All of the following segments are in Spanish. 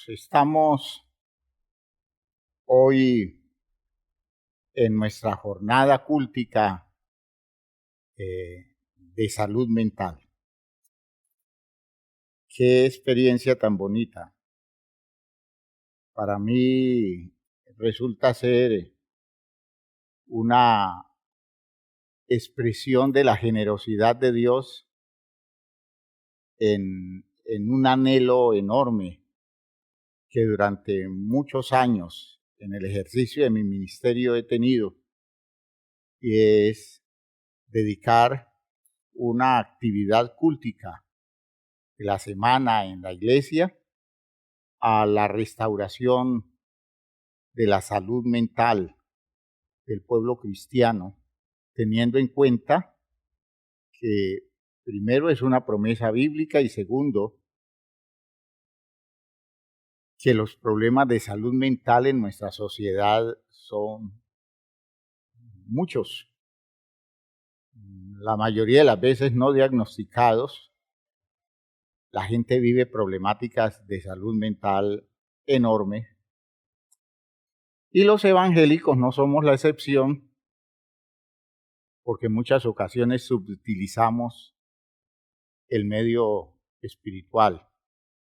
Estamos hoy en nuestra jornada cúltica de salud mental. Qué experiencia tan bonita. Para mí resulta ser una expresión de la generosidad de Dios en un anhelo enorme que durante muchos años en el ejercicio de mi ministerio he tenido, y es dedicar una actividad cúltica de la semana en la iglesia a la restauración de la salud mental del pueblo cristiano, teniendo en cuenta que primero es una promesa bíblica y segundo, que los problemas de salud mental en nuestra sociedad son muchos, la mayoría de las veces no diagnosticados. La gente vive problemáticas de salud mental enormes y los evangélicos no somos la excepción, porque en muchas ocasiones subutilizamos el medio espiritual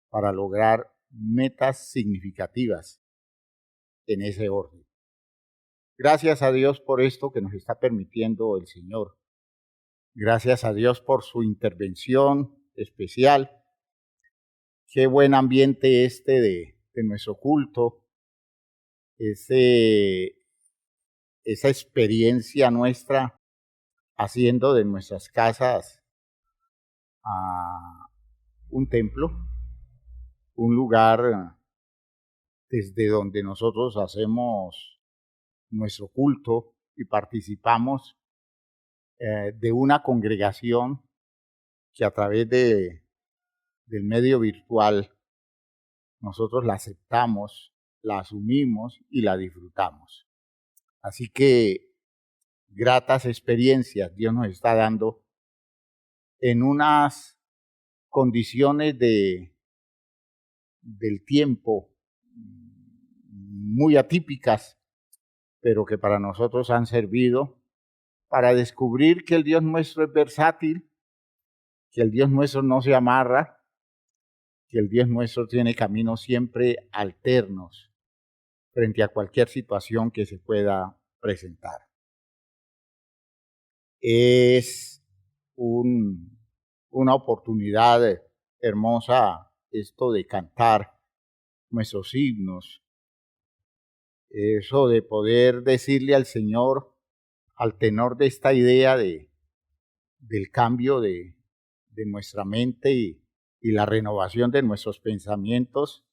para lograr metas significativas en ese orden. Gracias a Dios por esto que nos está permitiendo el Señor. Gracias a Dios por su intervención especial. Qué buen ambiente de nuestro culto, esa experiencia nuestra haciendo de nuestras casas un templo, un lugar desde donde nosotros hacemos nuestro culto y participamos de una congregación que a través del medio virtual nosotros la aceptamos, la asumimos y la disfrutamos. Así que gratas experiencias Dios nos está dando en unas condiciones del tiempo muy atípicas, pero que para nosotros han servido para descubrir que el Dios nuestro es versátil, que el Dios nuestro no se amarra, que el Dios nuestro tiene caminos siempre alternos frente a cualquier situación que se pueda presentar. Es una oportunidad hermosa esto de cantar nuestros himnos, eso de poder decirle al Señor, al tenor de esta idea del cambio de nuestra mente y la renovación de nuestros pensamientos,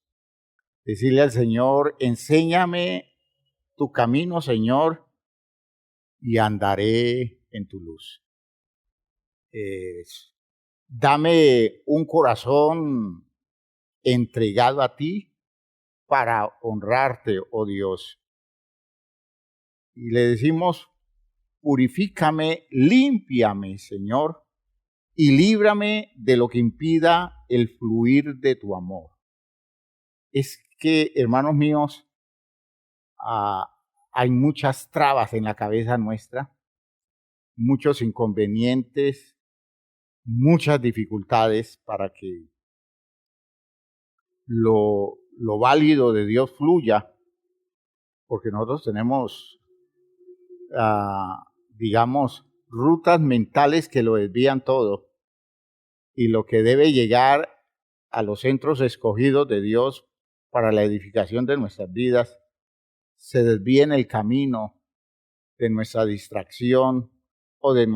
decirle al Señor, enséñame tu camino, Señor, y andaré en tu luz. Dame un corazón entregado a ti para honrarte, oh Dios. Y le decimos, purifícame, límpiame, Señor, y líbrame de lo que impida el fluir de tu amor. Es que, hermanos míos, hay muchas trabas en la cabeza nuestra, muchos inconvenientes, muchas dificultades para que lo válido de Dios fluya, porque nosotros tenemos, digamos, rutas mentales que lo desvían todo, y lo que debe llegar a los centros escogidos de Dios para la edificación de nuestras vidas, se desvía en el camino de nuestra distracción o de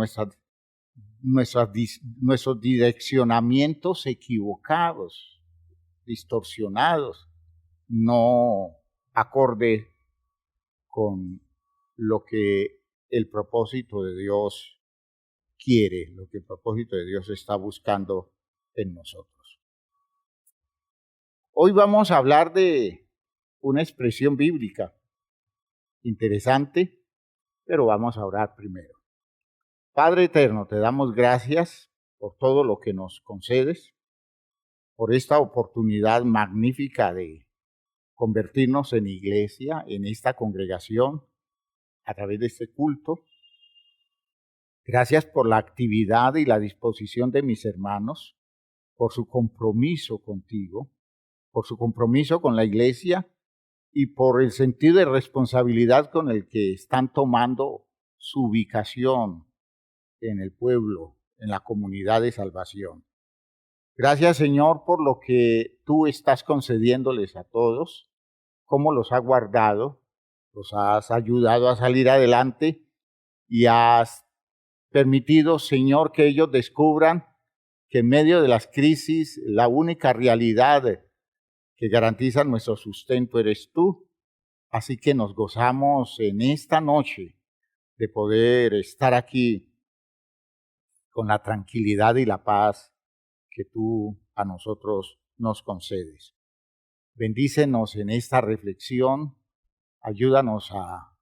nuestros direccionamientos equivocados, distorsionados, no acorde con lo que el propósito de Dios quiere, lo que el propósito de Dios está buscando en nosotros. Hoy vamos a hablar de una expresión bíblica interesante, pero vamos a orar primero. Padre eterno, te damos gracias por todo lo que nos concedes, por esta oportunidad magnífica de convertirnos en iglesia, en esta congregación, a través de este culto. Gracias por la actividad y la disposición de mis hermanos, por su compromiso contigo, por su compromiso con la iglesia y por el sentido de responsabilidad con el que están tomando su ubicación en el pueblo, en la comunidad de salvación. Gracias, Señor, por lo que tú estás concediéndoles a todos, cómo los has guardado, los has ayudado a salir adelante y has permitido, Señor, que ellos descubran que en medio de las crisis la única realidad que garantiza nuestro sustento eres tú. Así que nos gozamos en esta noche de poder estar aquí con la tranquilidad y la paz que tú a nosotros nos concedes. Bendícenos en esta reflexión, ayúdanos a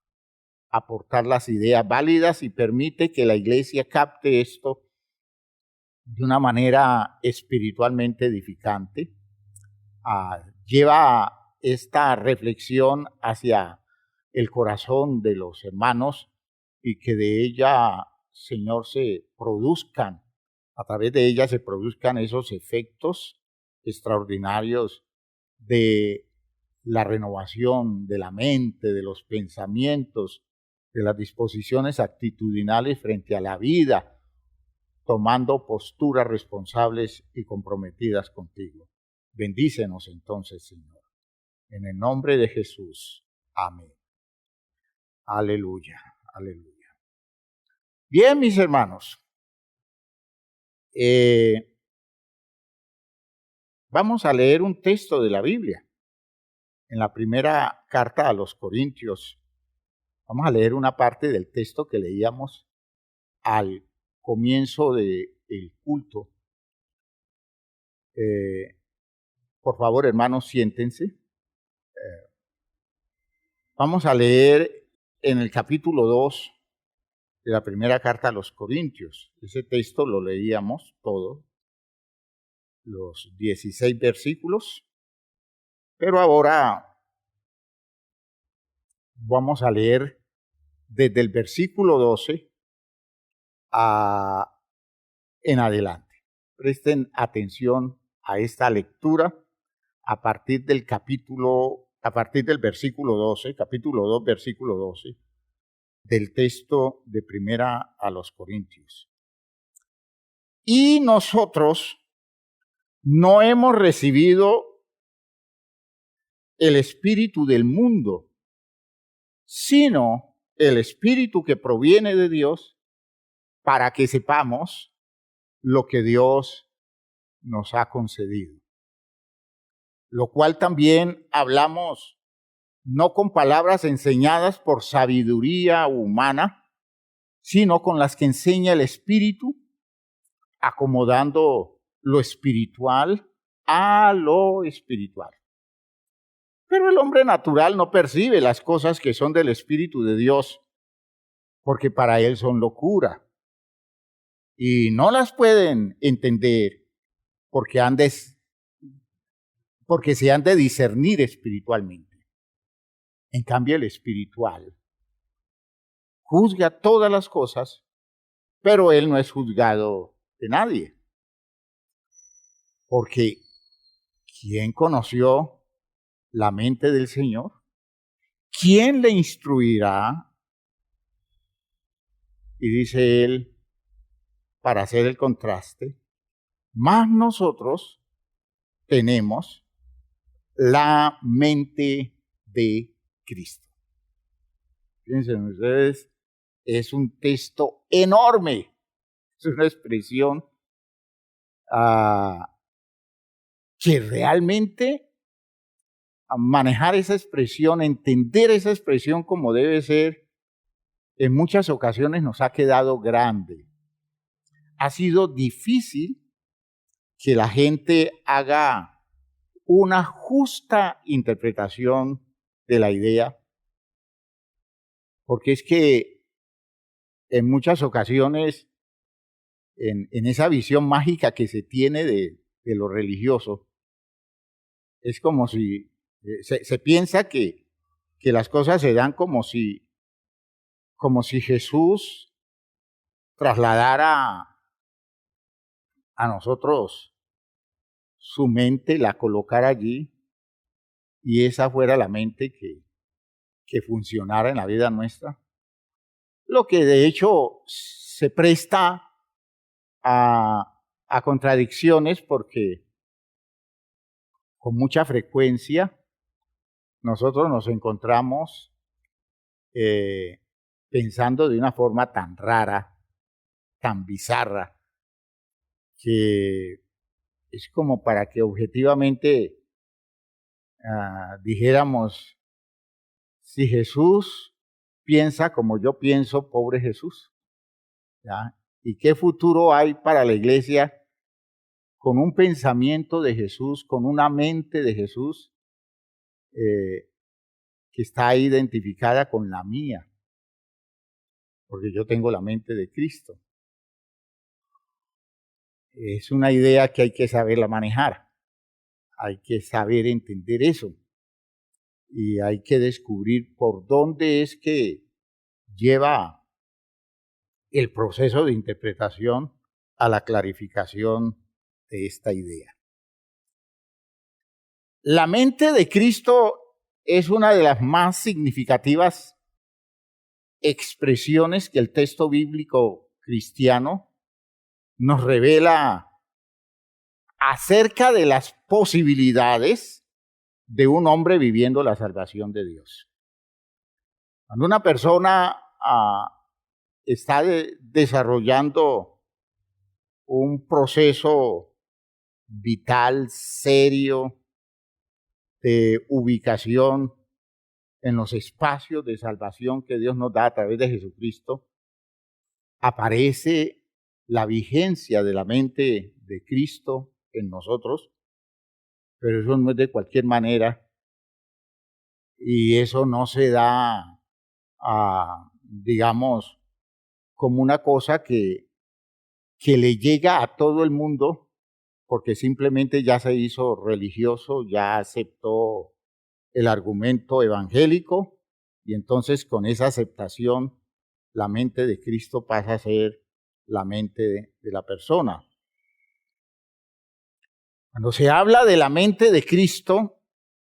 aportar las ideas válidas y permite que la iglesia capte esto de una manera espiritualmente edificante. Lleva esta reflexión hacia el corazón de los hermanos y que de ella, Señor, a través de ella se produzcan esos efectos extraordinarios de la renovación de la mente, de los pensamientos, de las disposiciones actitudinales frente a la vida, tomando posturas responsables y comprometidas contigo. Bendícenos entonces, Señor. En el nombre de Jesús. Amén. Aleluya, aleluya. Bien, mis hermanos. Vamos a leer un texto de la Biblia. En la primera carta a los Corintios, vamos a leer una parte del texto que leíamos al comienzo del culto. Por favor, hermanos, siéntense. Vamos a leer en el capítulo 2 de la primera carta a los Corintios. Ese texto lo leíamos todo, los 16 versículos. Pero ahora vamos a leer desde el versículo 12 en adelante. Presten atención a esta lectura a partir del versículo 12, capítulo 2, versículo 12, del texto de primera a los Corintios. Y nosotros no hemos recibido el espíritu del mundo, sino el espíritu que proviene de Dios, para que sepamos lo que Dios nos ha concedido. Lo cual también hablamos no con palabras enseñadas por sabiduría humana, sino con las que enseña el Espíritu, acomodando lo espiritual a lo espiritual. Pero el hombre natural no percibe las cosas que son del Espíritu de Dios, porque para él son locura. Y no las pueden entender porque se han de discernir espiritualmente. En cambio, el espiritual juzga todas las cosas, pero él no es juzgado de nadie. Porque ¿quién conoció la mente del Señor? ¿Quién le instruirá? Y dice él, para hacer el contraste, más nosotros tenemos la mente de Cristo. Fíjense ustedes, es un texto enorme, es una expresión que realmente manejar esa expresión, entender esa expresión como debe ser, en muchas ocasiones nos ha quedado grande. Ha sido difícil que la gente haga una justa interpretación de la idea, porque es que en muchas ocasiones, en esa visión mágica que se tiene de lo religioso, Es como si se piensa que las cosas se dan como si Jesús trasladara a nosotros su mente, la colocara allí y esa fuera la mente que funcionara en la vida nuestra. Lo que de hecho se presta a contradicciones porque con mucha frecuencia nosotros nos encontramos pensando de una forma tan rara, tan bizarra, que es como para que objetivamente dijéramos, si Jesús piensa como yo pienso, pobre Jesús, ¿ya? ¿Y qué futuro hay para la iglesia con un pensamiento de Jesús, con una mente de Jesús que está identificada con la mía? Porque yo tengo la mente de Cristo. Es una idea que hay que saberla manejar, hay que saber entender eso y hay que descubrir por dónde es que lleva el proceso de interpretación a la clarificación de esta idea. La mente de Cristo es una de las más significativas expresiones que el texto bíblico cristiano nos revela acerca de las posibilidades de un hombre viviendo la salvación de Dios. Cuando una persona está desarrollando un proceso vital, serio, de ubicación en los espacios de salvación que Dios nos da a través de Jesucristo, aparece la vigencia de la mente de Cristo en nosotros, pero eso no es de cualquier manera y eso no se da, digamos, como una cosa que le llega a todo el mundo porque simplemente ya se hizo religioso, ya aceptó el argumento evangélico y entonces con esa aceptación la mente de Cristo pasa a ser la mente de la persona. Cuando se habla de la mente de Cristo,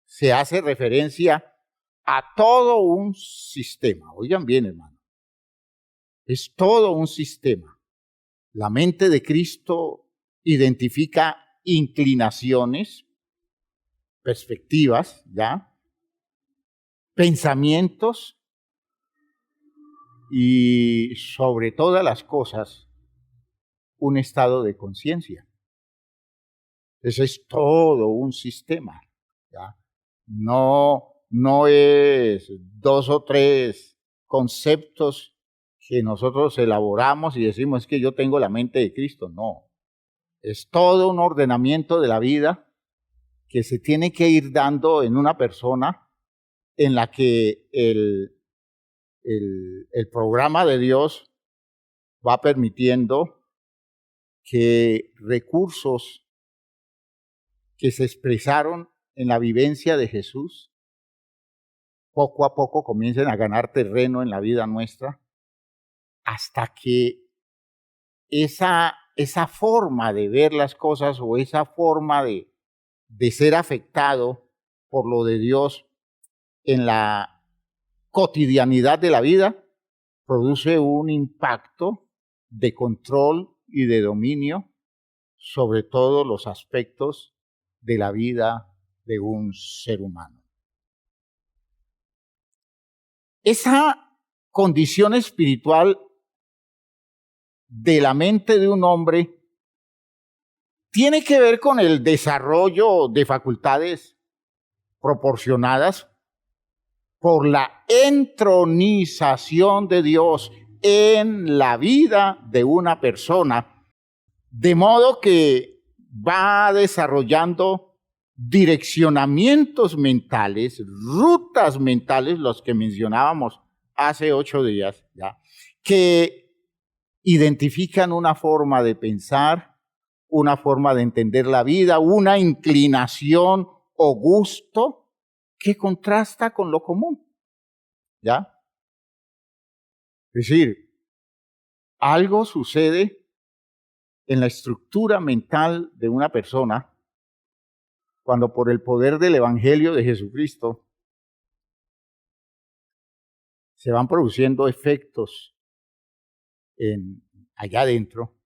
se hace referencia a todo un sistema. Oigan bien, hermano. Es todo un sistema. La mente de Cristo identifica inclinaciones, perspectivas, ¿ya? Pensamientos y sobre todas las cosas, un estado de conciencia. Ese es todo un sistema, ¿ya? No es 2 o 3 conceptos que nosotros elaboramos y decimos es que yo tengo la mente de Cristo. No, es todo un ordenamiento de la vida que se tiene que ir dando en una persona en la que el programa de Dios va permitiendo que recursos que se expresaron en la vivencia de Jesús poco a poco comiencen a ganar terreno en la vida nuestra hasta que esa forma de ver las cosas o esa forma de ser afectado por lo de Dios en la cotidianidad de la vida produce un impacto de control y de dominio sobre todos los aspectos de la vida de un ser humano. Esa condición espiritual de la mente de un hombre tiene que ver con el desarrollo de facultades proporcionadas por la entronización de Dios en la vida de una persona, de modo que va desarrollando direccionamientos mentales, rutas mentales, los que mencionábamos hace 8 días, ¿ya? Que identifican una forma de pensar, una forma de entender la vida, una inclinación o gusto que contrasta con lo común, ¿ya? Es decir, algo sucede en la estructura mental de una persona cuando por el poder del Evangelio de Jesucristo se van produciendo efectos allá adentro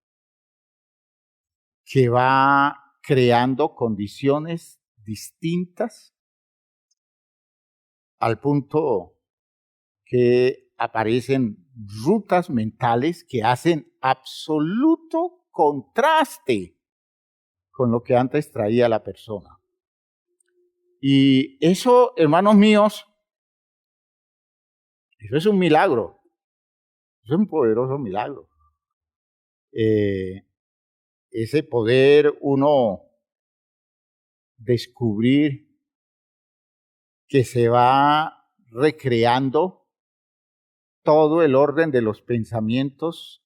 que va creando condiciones distintas al punto que aparecen rutas mentales que hacen absoluto contraste con lo que antes traía la persona. Y eso, hermanos míos, eso es un milagro, eso es un poderoso milagro. Ese poder uno descubrir que se va recreando todo el orden de los pensamientos,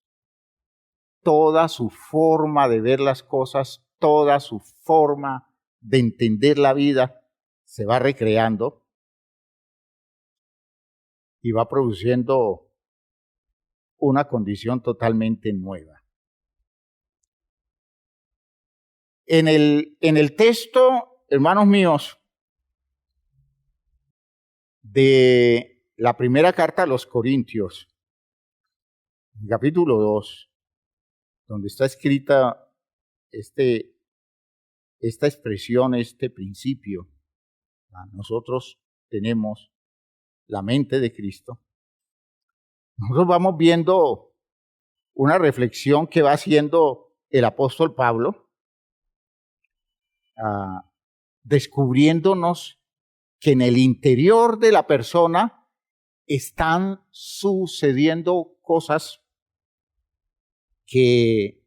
toda su forma de ver las cosas, toda su forma de entender la vida, se va recreando y va produciendo una condición totalmente nueva. En el texto, hermanos míos, de la primera carta a los Corintios, capítulo 2, donde está escrita esta expresión, este principio, nosotros tenemos la mente de Cristo. Nosotros vamos viendo una reflexión que va haciendo el apóstol Pablo, descubriéndonos que en el interior de la persona están sucediendo cosas que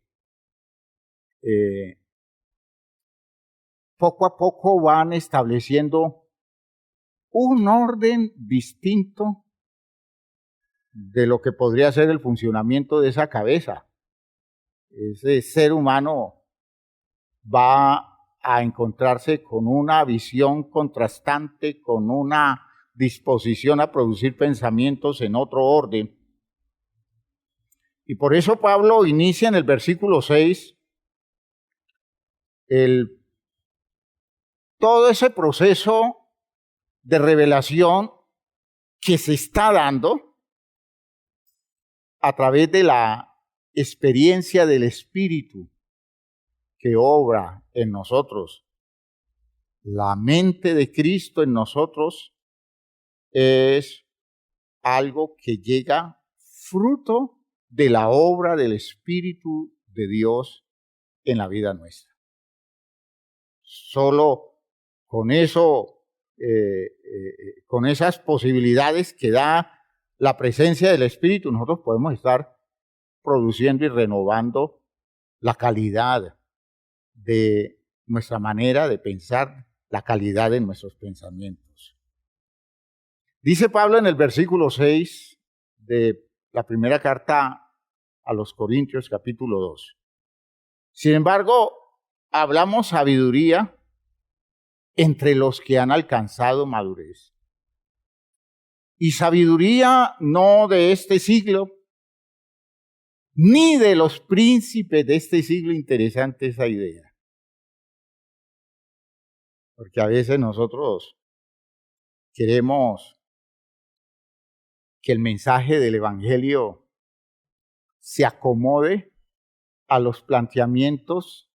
poco a poco van estableciendo un orden distinto de lo que podría ser el funcionamiento de esa cabeza. Ese ser humano va a encontrarse con una visión contrastante, con una disposición a producir pensamientos en otro orden. Y por eso Pablo inicia en el versículo 6 todo ese proceso de revelación que se está dando a través de la experiencia del Espíritu que obra en nosotros. La mente de Cristo en nosotros es algo que llega fruto de la obra del Espíritu de Dios en la vida nuestra. Solo con eso, con esas posibilidades que da la presencia del Espíritu, nosotros podemos estar produciendo y renovando la calidad de nuestra manera de pensar, la calidad de nuestros pensamientos. Dice Pablo en el versículo 6 de la primera carta a los Corintios, capítulo 2. Sin embargo, hablamos sabiduría entre los que han alcanzado madurez. Y sabiduría no de este siglo, ni de los príncipes de este siglo. Interesante esa idea. Porque a veces nosotros queremos que el mensaje del Evangelio se acomode a los planteamientos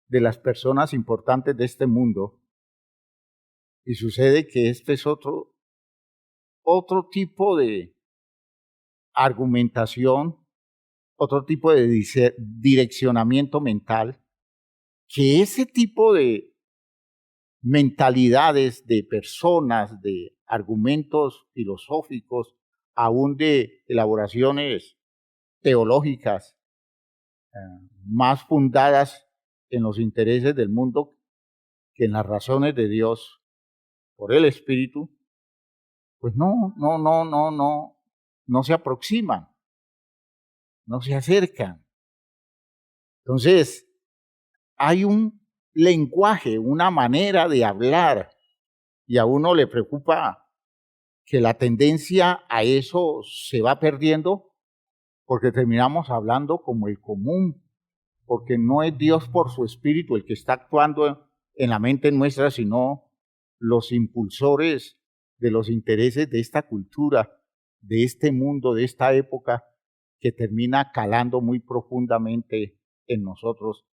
de las personas importantes de este mundo. Y sucede que este es otro tipo de argumentación, otro tipo de direccionamiento mental, que ese tipo de mentalidades de personas, de argumentos filosóficos, aún de elaboraciones teológicas más fundadas en los intereses del mundo que en las razones de Dios por el Espíritu, pues no se aproximan, no se acercan. Entonces, hay un lenguaje, una manera de hablar, y a uno le preocupa que la tendencia a eso se va perdiendo porque terminamos hablando como el común, porque no es Dios por su espíritu el que está actuando en la mente nuestra, sino los impulsores de los intereses de esta cultura, de este mundo, de esta época, que termina calando muy profundamente en nosotros.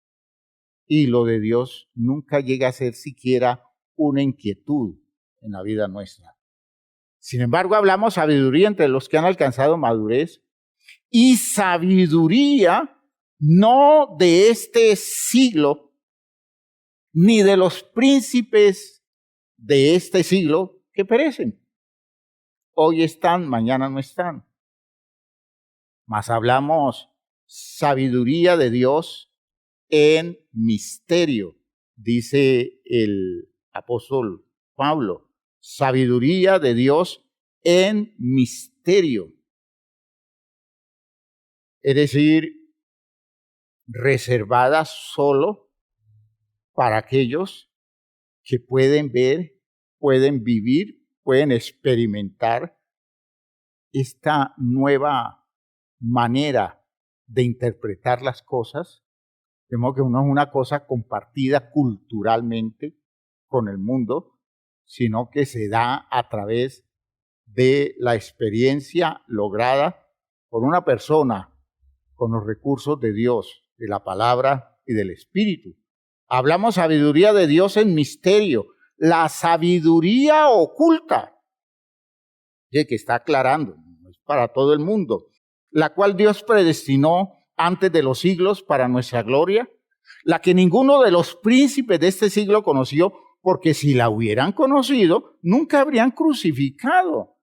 Y lo de Dios nunca llega a ser siquiera una inquietud en la vida nuestra. Sin embargo, hablamos sabiduría entre los que han alcanzado madurez, y sabiduría no de este siglo, ni de los príncipes de este siglo que perecen. Hoy están, mañana no están. Mas hablamos sabiduría de Dios en misterio, dice el apóstol Pablo. Sabiduría de Dios en misterio. Es decir, reservada solo para aquellos que pueden ver, pueden vivir, pueden experimentar esta nueva manera de interpretar las cosas, de modo que no es una cosa compartida culturalmente con el mundo, sino que se da a través de la experiencia lograda por una persona con los recursos de Dios, de la palabra y del Espíritu. Hablamos sabiduría de Dios en misterio, la sabiduría oculta, que está aclarando, no es para todo el mundo, la cual Dios predestinó antes de los siglos para nuestra gloria, la que ninguno de los príncipes de este siglo conoció, porque si la hubieran conocido, nunca habrían crucificado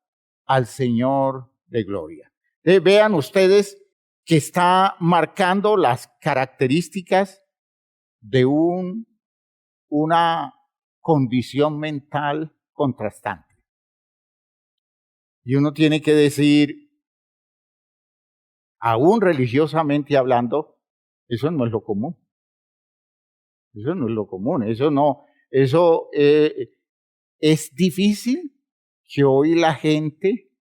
al Señor de gloria. Vean ustedes que está marcando las características de una condición mental contrastante. Y uno tiene que decir, aún religiosamente hablando, eso no es lo común. Eso no es lo común, eso es difícil que hoy la gente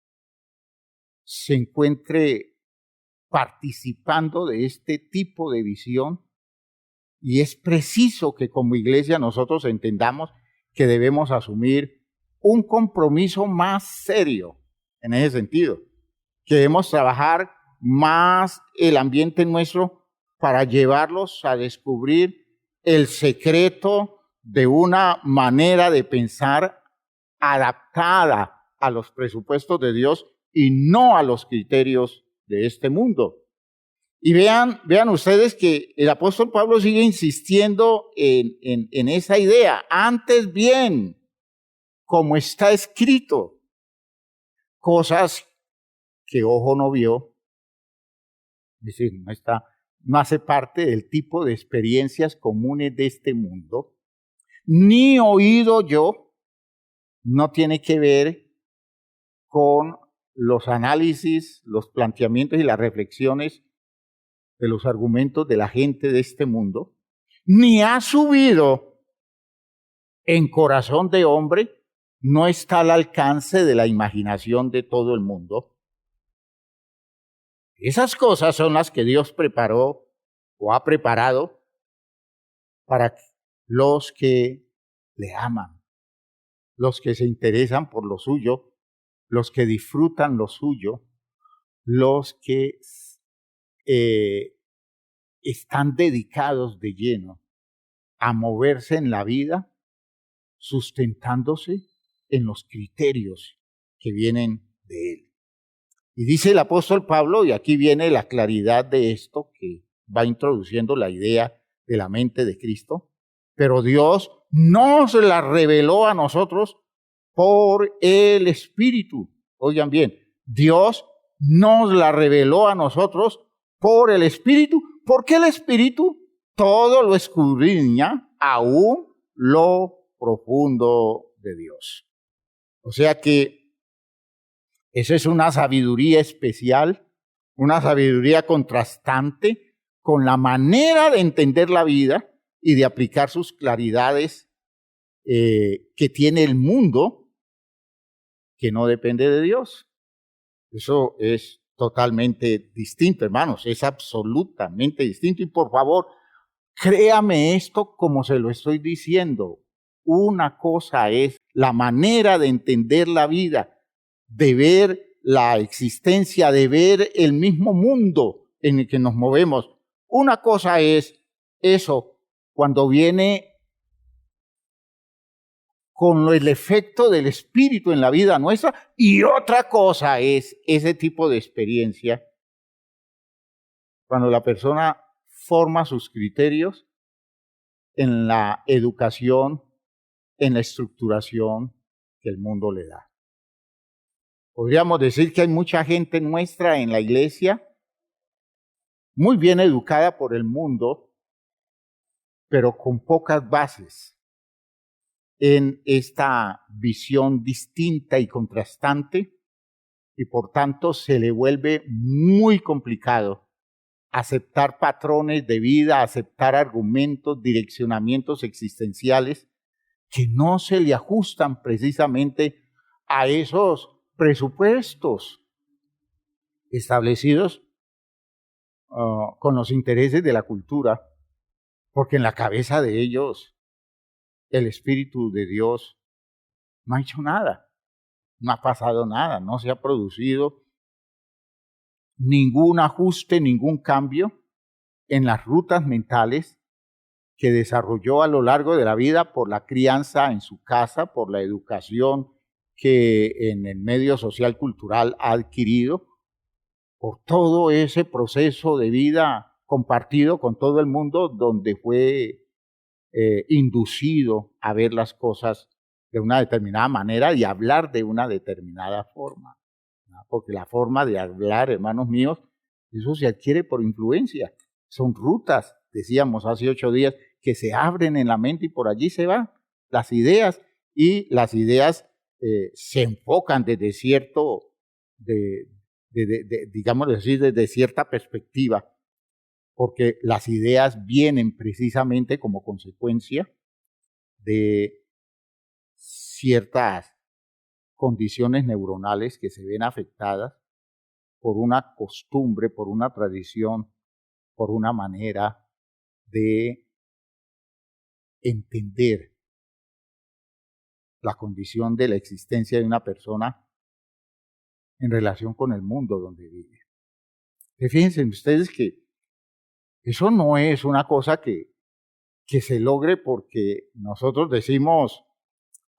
se encuentre participando de este tipo de visión, y es preciso que como iglesia nosotros entendamos que debemos asumir un compromiso más serio en ese sentido, que debemos trabajar más el ambiente nuestro para llevarlos a descubrir el secreto de una manera de pensar adaptada a los presupuestos de Dios y no a los criterios de este mundo. Y vean ustedes que el apóstol Pablo sigue insistiendo en esa idea. Antes bien, como está escrito, cosas que ojo no vio, es decir, no hace parte del tipo de experiencias comunes de este mundo, ni oído yo, no tiene que ver con los análisis, los planteamientos y las reflexiones de los argumentos de la gente de este mundo, ni ha subido en corazón de hombre, no está al alcance de la imaginación de todo el mundo. Esas cosas son las que Dios preparó o ha preparado para los que le aman, los que se interesan por lo suyo, los que disfrutan lo suyo, los que están dedicados de lleno a moverse en la vida, sustentándose en los criterios que vienen de Él. Y dice el apóstol Pablo, y aquí viene la claridad de esto que va introduciendo la idea de la mente de Cristo, pero Dios nos la reveló a nosotros por el Espíritu. Oigan bien, Dios nos la reveló a nosotros por el Espíritu, porque el Espíritu todo lo escudriña, aún lo profundo de Dios. O sea que esa es una sabiduría especial, una sabiduría contrastante con la manera de entender la vida y de aplicar sus claridades que tiene el mundo, que no depende de Dios. Eso es totalmente distinto, hermanos, es absolutamente distinto. Y por favor, créame esto como se lo estoy diciendo. Una cosa es la manera de entender la vida, de ver la existencia, de ver el mismo mundo en el que nos movemos. Una cosa es eso, cuando viene con el efecto del Espíritu en la vida nuestra, y otra cosa es ese tipo de experiencia cuando la persona forma sus criterios en la educación, en la estructuración que el mundo le da. Podríamos decir que hay mucha gente nuestra en la iglesia muy bien educada por el mundo, pero con pocas bases en esta visión distinta y contrastante, y por tanto se le vuelve muy complicado aceptar patrones de vida, aceptar argumentos, direccionamientos existenciales que no se le ajustan precisamente a esos presupuestos establecidos con los intereses de la cultura, porque en la cabeza de ellos el Espíritu de Dios no ha hecho nada, no ha pasado nada, no se ha producido ningún ajuste, ningún cambio en las rutas mentales que desarrolló a lo largo de la vida por la crianza en su casa, por la educación que en el medio social cultural ha adquirido, por todo ese proceso de vida compartido con todo el mundo donde fue inducido a ver las cosas de una determinada manera y hablar de una determinada forma, ¿no? Porque la forma de hablar, hermanos míos, eso se adquiere por influencia. Son rutas, decíamos hace 8 días, que se abren en la mente y por allí se van las ideas, y las ideas se enfocan desde cierto, digámoslo así, desde cierta perspectiva, porque las ideas vienen precisamente como consecuencia de ciertas condiciones neuronales que se ven afectadas por una costumbre, por una tradición, por una manera de entender la condición de la existencia de una persona en relación con el mundo donde vive. Fíjense ustedes que eso no es una cosa que se logre porque nosotros decimos,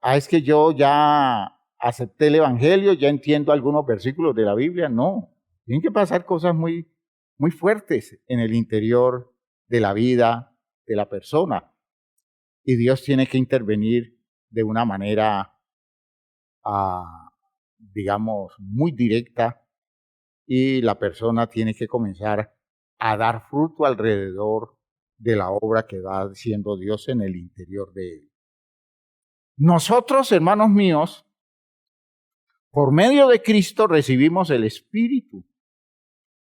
es que yo ya acepté el Evangelio, ya entiendo algunos versículos de la Biblia. No, tienen que pasar cosas muy, muy fuertes en el interior de la vida de la persona. Y Dios tiene que intervenir de una manera, digamos, muy directa, y la persona tiene que comenzar a dar fruto alrededor de la obra que va haciendo Dios en el interior de él. Nosotros, hermanos míos, por medio de Cristo recibimos el Espíritu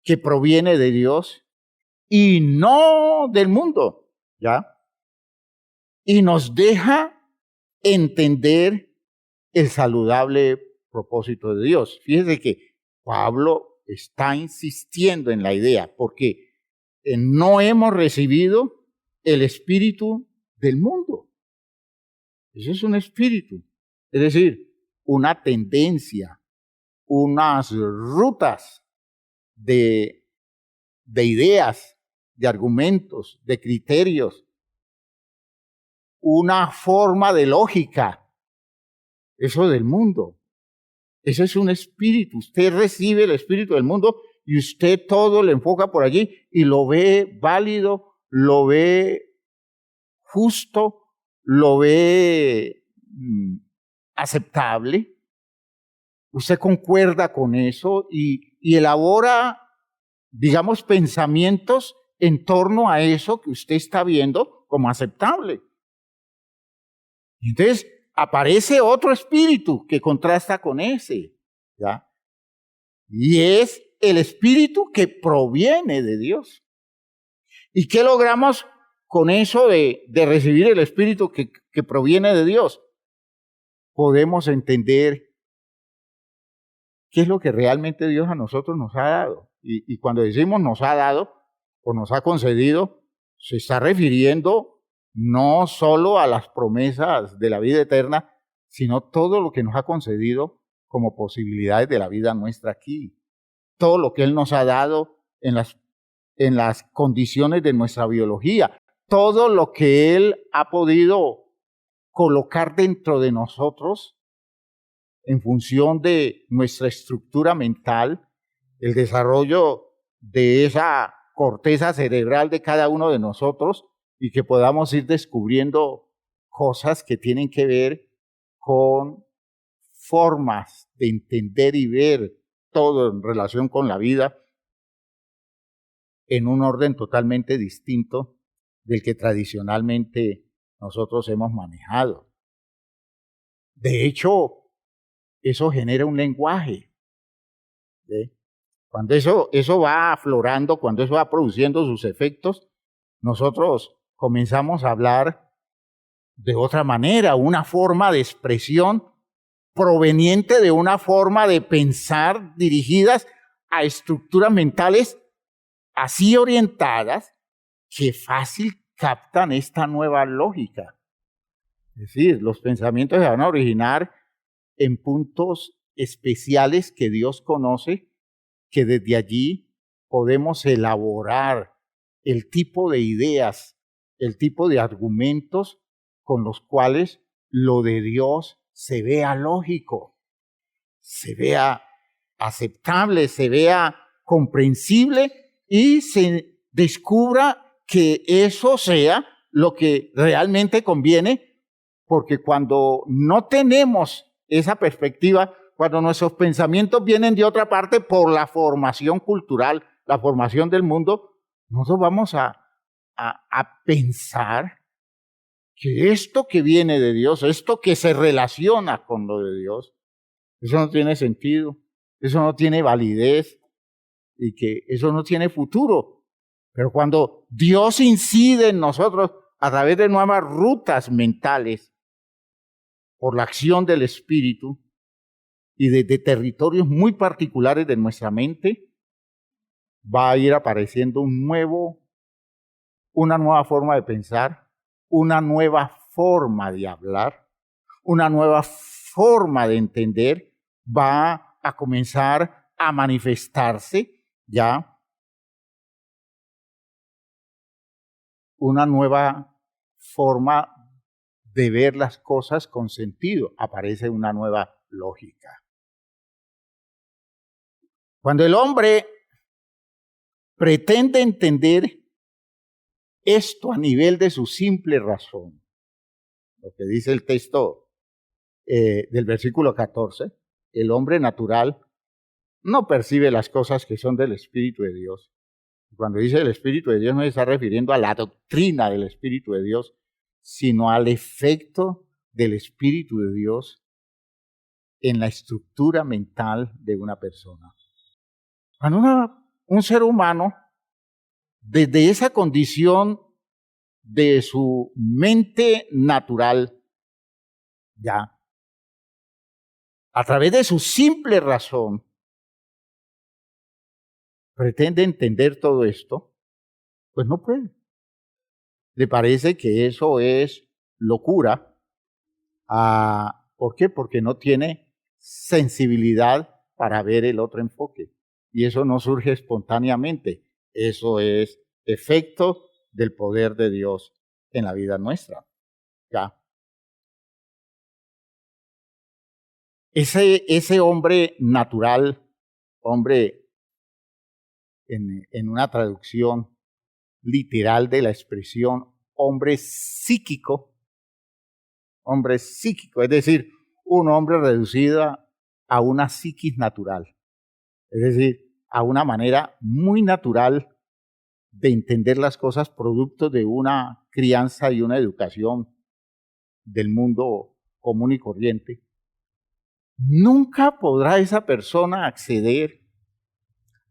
que proviene de Dios y no del mundo, ¿ya? Y nos deja entender el saludable propósito de Dios. Fíjese que Pablo está insistiendo en la idea, porque no hemos recibido el espíritu del mundo. Eso es un espíritu, es decir, una tendencia, unas rutas de ideas, de argumentos, de criterios, una forma de lógica. Eso del mundo. Eso es un espíritu. Usted recibe el espíritu del mundo y usted todo lo enfoca por allí y lo ve válido, lo ve justo, lo ve aceptable. Usted concuerda con eso y elabora, digamos, pensamientos en torno a eso que usted está viendo como aceptable. Y entonces aparece otro espíritu que contrasta con ese, ¿ya? Y es el espíritu que proviene de Dios. ¿Y qué logramos con eso de recibir el Espíritu que proviene de Dios, podemos entender qué es lo que realmente Dios a nosotros nos ha dado. Y cuando decimos nos ha dado o nos ha concedido, se está refiriendo no solo a las promesas de la vida eterna, sino todo lo que nos ha concedido como posibilidades de la vida nuestra aquí. Todo lo que Él nos ha dado en las condiciones de nuestra biología. Todo lo que Él ha podido colocar dentro de nosotros en función de nuestra estructura mental, el desarrollo de esa corteza cerebral de cada uno de nosotros y que podamos ir descubriendo cosas que tienen que ver con formas de entender y ver todo en relación con la vida en un orden totalmente distinto del que tradicionalmente nosotros hemos manejado. De hecho, eso genera un lenguaje. ¿Sí? Cuando eso va aflorando, cuando eso va produciendo sus efectos, nosotros comenzamos a hablar de otra manera, una forma de expresión proveniente de una forma de pensar dirigidas a estructuras mentales así orientadas que fácil captan esta nueva lógica. Es decir, los pensamientos se van a originar en puntos especiales que Dios conoce, que desde allí podemos elaborar el tipo de ideas, el tipo de argumentos con los cuales lo de Dios se vea lógico, se vea aceptable, se vea comprensible y se descubra que eso sea lo que realmente conviene, porque cuando no tenemos esa perspectiva, cuando nuestros pensamientos vienen de otra parte por la formación cultural, la formación del mundo, nosotros vamos a pensar que esto que viene de Dios, esto que se relaciona con lo de Dios, eso no tiene sentido, eso no tiene validez y que eso no tiene futuro. Pero cuando Dios incide en nosotros a través de nuevas rutas mentales, por la acción del Espíritu y desde territorios muy particulares de nuestra mente, va a ir apareciendo una nueva forma de pensar, una nueva forma de hablar, una nueva forma de entender, va a comenzar a manifestarse ya una nueva forma de ver las cosas con sentido, aparece una nueva lógica. Cuando el hombre pretende entender esto a nivel de su simple razón, lo que dice el texto del versículo 14, el hombre natural no percibe las cosas que son del Espíritu de Dios. Cuando dice el Espíritu de Dios no se está refiriendo a la doctrina del Espíritu de Dios, sino al efecto del Espíritu de Dios en la estructura mental de una persona. Cuando un ser humano, desde esa condición de su mente natural, ya, a través de su simple razón, pretende entender todo esto, pues no puede. Le parece que eso es locura. ¿Por qué? Porque no tiene sensibilidad para ver el otro enfoque. Y eso no surge espontáneamente. Eso es efecto del poder de Dios en la vida nuestra. Ya. Ese hombre natural, hombre en una traducción literal de la expresión hombre psíquico, es decir, un hombre reducido a una psiquis natural, es decir, a una manera muy natural de entender las cosas producto de una crianza y una educación del mundo común y corriente. Nunca podrá esa persona acceder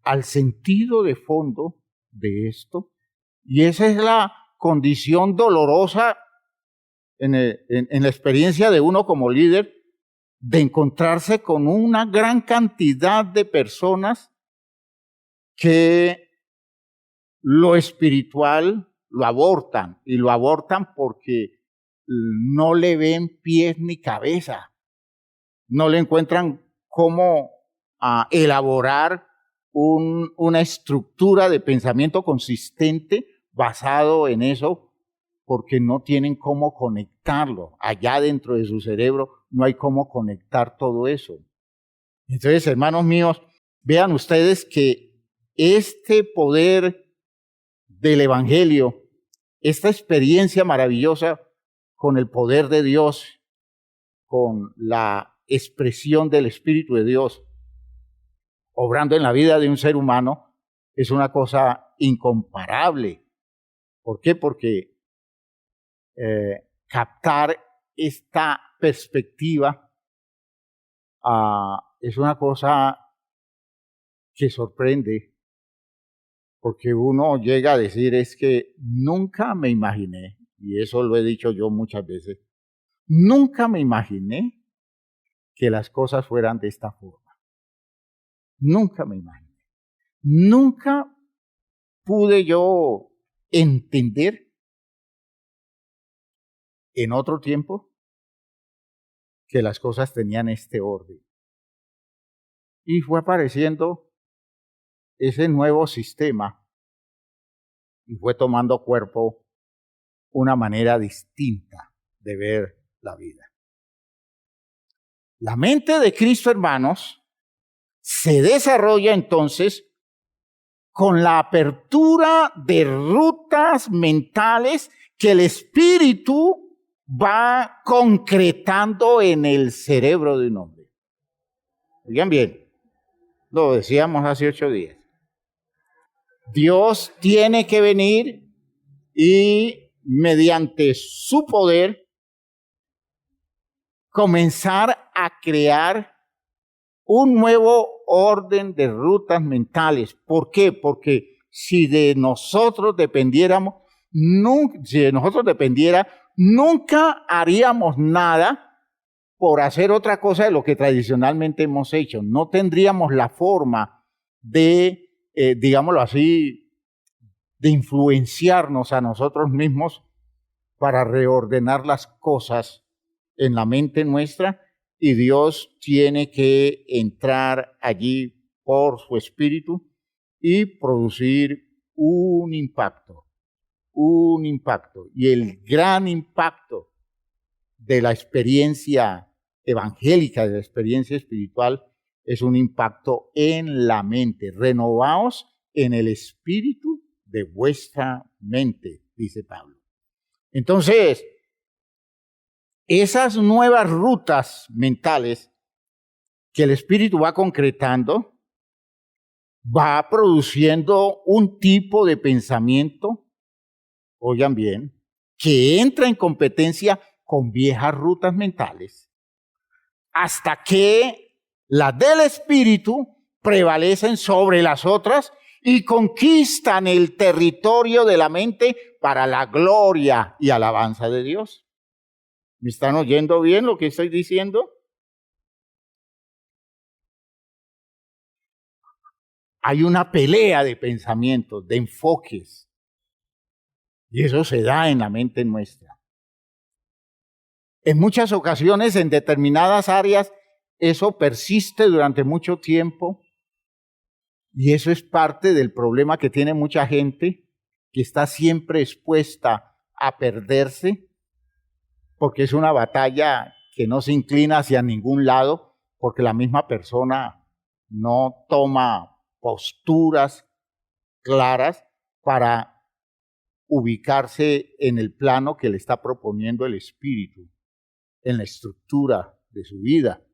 al sentido de fondo de esto, y esa es condición dolorosa en la experiencia de uno como líder, de encontrarse con una gran cantidad de personas que lo espiritual lo abortan, y lo abortan porque no le ven pies ni cabeza, no le encuentran cómo elaborar una estructura de pensamiento consistente basado en eso, porque no tienen cómo conectarlo. Allá dentro de su cerebro no hay cómo conectar todo eso. Entonces, hermanos míos, vean ustedes que este poder del Evangelio, esta experiencia maravillosa con el poder de Dios, con la expresión del Espíritu de Dios, obrando en la vida de un ser humano, es una cosa incomparable. ¿Por qué? Porque captar esta perspectiva es una cosa que sorprende, porque uno llega a decir, es que nunca me imaginé, y eso lo he dicho yo muchas veces, nunca me imaginé que las cosas fueran de esta forma. Nunca me imaginé. Nunca pude yo entender en otro tiempo que las cosas tenían este orden. Y fue apareciendo ese nuevo sistema y fue tomando cuerpo una manera distinta de ver la vida. La mente de Cristo, hermanos, se desarrolla entonces con la apertura de rutas mentales que el Espíritu va concretando en el cerebro de un hombre. Oigan bien, lo decíamos hace 8 días. Dios tiene que venir y mediante su poder comenzar a crear un nuevo orden de rutas mentales. ¿Por qué? Porque si de nosotros dependiera, nunca haríamos nada por hacer otra cosa de lo que tradicionalmente hemos hecho. No tendríamos la forma de, digámoslo así, de influenciarnos a nosotros mismos para reordenar las cosas en la mente nuestra, y Dios tiene que entrar allí por su Espíritu y producir un impacto. Y el gran impacto de la experiencia evangélica, de la experiencia espiritual, es un impacto en la mente. Renovaos en el espíritu de vuestra mente, dice Pablo. Entonces, esas nuevas rutas mentales que el espíritu va concretando, va produciendo un tipo de pensamiento, oigan bien, que entra en competencia con viejas rutas mentales, hasta que las del espíritu prevalecen sobre las otras y conquistan el territorio de la mente para la gloria y alabanza de Dios. ¿Me están oyendo bien lo que estoy diciendo? Hay una pelea de pensamientos, de enfoques, y eso se da en la mente nuestra. En muchas ocasiones, en determinadas áreas, eso persiste durante mucho tiempo, y eso es parte del problema que tiene mucha gente, que está siempre expuesta a perderse, porque es una batalla que no se inclina hacia ningún lado, porque la misma persona no toma posturas claras para ubicarse en el plano que le está proponiendo el Espíritu, en la estructura de su vida.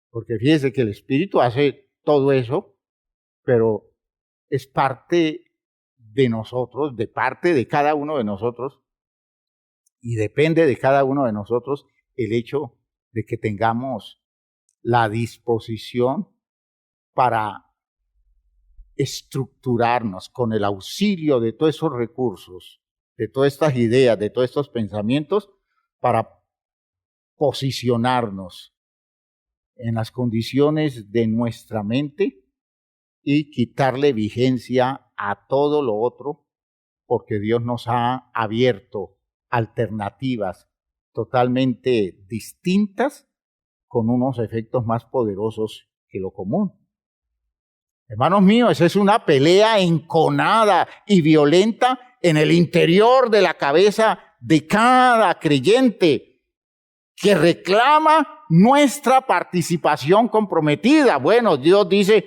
Porque fíjese que el Espíritu hace todo eso, pero es parte de nosotros, de parte de cada uno de nosotros, y depende de cada uno de nosotros el hecho de que tengamos la disposición para estructurarnos con el auxilio de todos esos recursos de todas estas ideas, de todos estos pensamientos, para posicionarnos en las condiciones de nuestra mente y quitarle vigencia a todo lo otro, porque Dios nos ha abierto alternativas totalmente distintas con unos efectos más poderosos que lo común. Hermanos míos, esa es una pelea enconada y violenta en el interior de la cabeza de cada creyente que reclama nuestra participación comprometida. Bueno, Dios dice,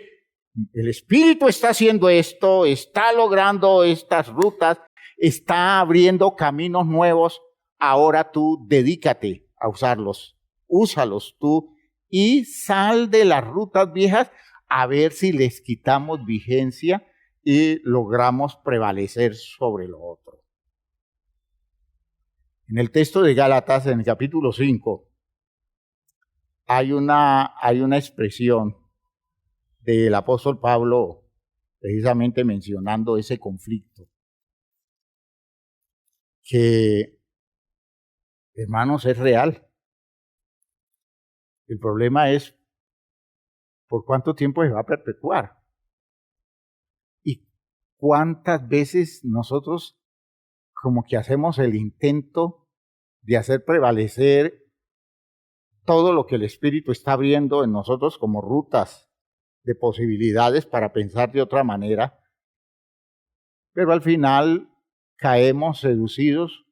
el Espíritu está haciendo esto, está logrando estas rutas, está abriendo caminos nuevos. Ahora tú dedícate a usarlos, úsalos tú y sal de las rutas viejas a ver si les quitamos vigencia y logramos prevalecer sobre lo otro. En el texto de Gálatas, en el capítulo 5, hay una expresión del apóstol Pablo precisamente mencionando ese conflicto. Que, hermanos, es real. El problema es por cuánto tiempo se va a perpetuar. Y cuántas veces nosotros como que hacemos el intento de hacer prevalecer todo lo que el Espíritu está abriendo en nosotros como rutas de posibilidades para pensar de otra manera, pero al final caemos seducidos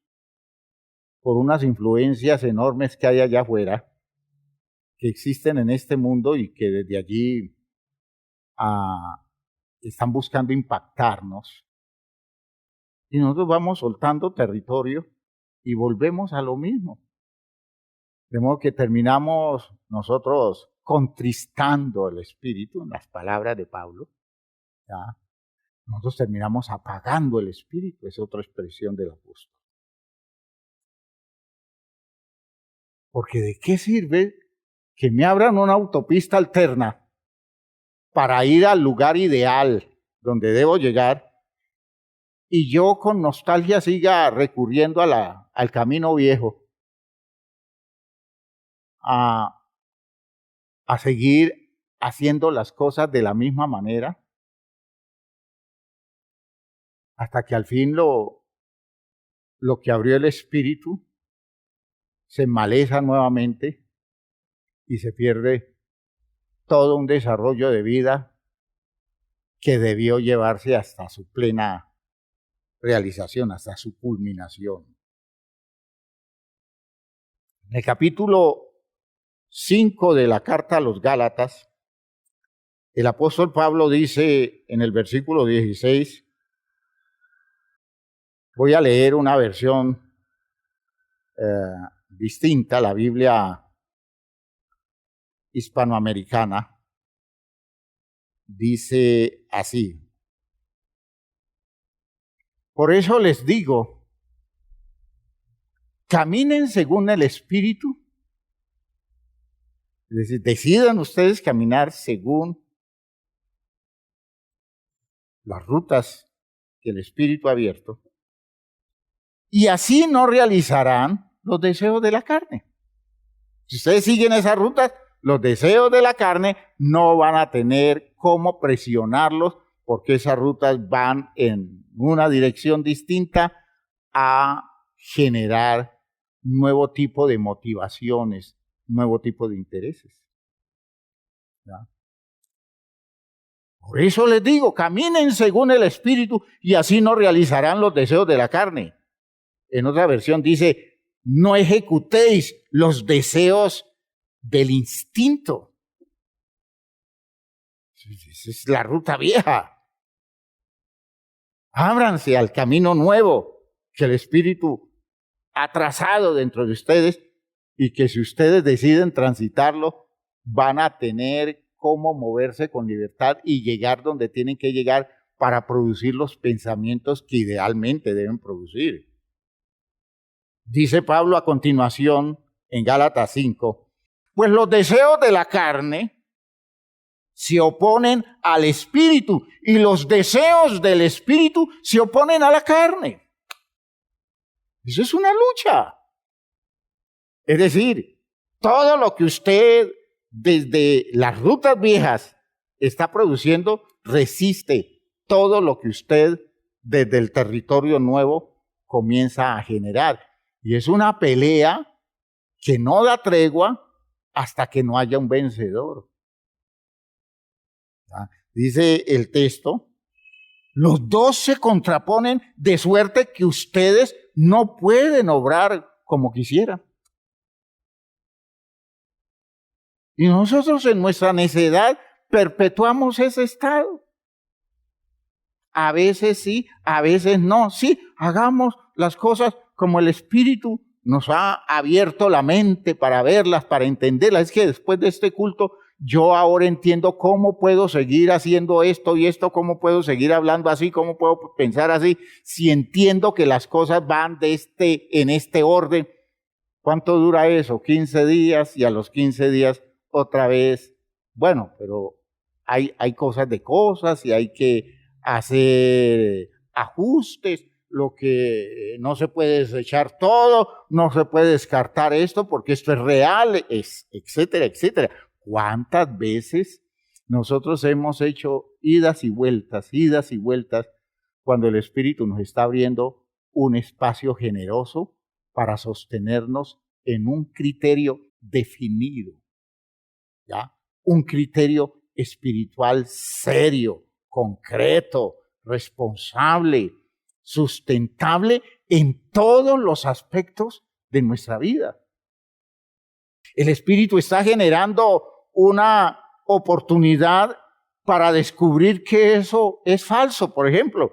por unas influencias enormes que hay allá afuera, que existen en este mundo y que desde allí están buscando impactarnos. Y nosotros vamos soltando territorio y volvemos a lo mismo. De modo que terminamos nosotros contristando el Espíritu, en las palabras de Pablo. ¿Ya? Nosotros terminamos apagando el Espíritu, es otra expresión del apóstol. Porque ¿de qué sirve que me abran una autopista alterna para ir al lugar ideal donde debo llegar y yo con nostalgia siga recurriendo al camino viejo, a seguir haciendo las cosas de la misma manera, hasta que al fin lo que abrió el Espíritu se enmaleza nuevamente y se pierde todo un desarrollo de vida que debió llevarse hasta su plena realización, hasta su culminación. En el capítulo 5 de la carta a los Gálatas, el apóstol Pablo dice en el versículo 16, voy a leer una versión distinta, la Biblia hispanoamericana, dice así: por eso les digo, caminen según el Espíritu. Es decir, decidan ustedes caminar según las rutas que el Espíritu ha abierto, y así no realizarán los deseos de la carne. Si ustedes siguen esas rutas, los deseos de la carne no van a tener cómo presionarlos, porque esas rutas van en una dirección distinta a generar nuevo tipo de motivaciones, nuevo tipo de intereses. ¿Ya? Por eso les digo, caminen según el Espíritu y así no realizarán los deseos de la carne. En otra versión dice, no ejecutéis los deseos del instinto. Esa es la ruta vieja. Ábranse al camino nuevo que el Espíritu ha trazado dentro de ustedes y que si ustedes deciden transitarlo, van a tener cómo moverse con libertad y llegar donde tienen que llegar para producir los pensamientos que idealmente deben producir. Dice Pablo a continuación en Gálatas 5, pues los deseos de la carne se oponen al Espíritu y los deseos del Espíritu se oponen a la carne. Eso es una lucha. Es decir, todo lo que usted desde las rutas viejas está produciendo resiste todo lo que usted desde el territorio nuevo comienza a generar. Y es una pelea que no da tregua hasta que no haya un vencedor. ¿Ya? Dice el texto, los dos se contraponen de suerte que ustedes no pueden obrar como quisieran. Y nosotros en nuestra necedad perpetuamos ese estado. A veces sí, a veces no. Sí, hagamos las cosas como el Espíritu nos ha abierto la mente para verlas, para entenderlas. Es que después de este culto, yo ahora entiendo cómo puedo seguir haciendo esto y esto, cómo puedo seguir hablando así, cómo puedo pensar así, si entiendo que las cosas van en este orden. ¿Cuánto dura eso? 15 días y a los 15 días otra vez. Bueno, pero hay cosas de cosas y hay que hacer ajustes. Lo que no se puede desechar todo, no se puede descartar esto porque esto es real, etcétera, etcétera. ¿Cuántas veces nosotros hemos hecho idas y vueltas, cuando el Espíritu nos está abriendo un espacio generoso para sostenernos en un criterio definido, ¿ya? Un criterio espiritual serio, concreto, responsable, sustentable en todos los aspectos de nuestra vida. El Espíritu está generando una oportunidad para descubrir que eso es falso, por ejemplo,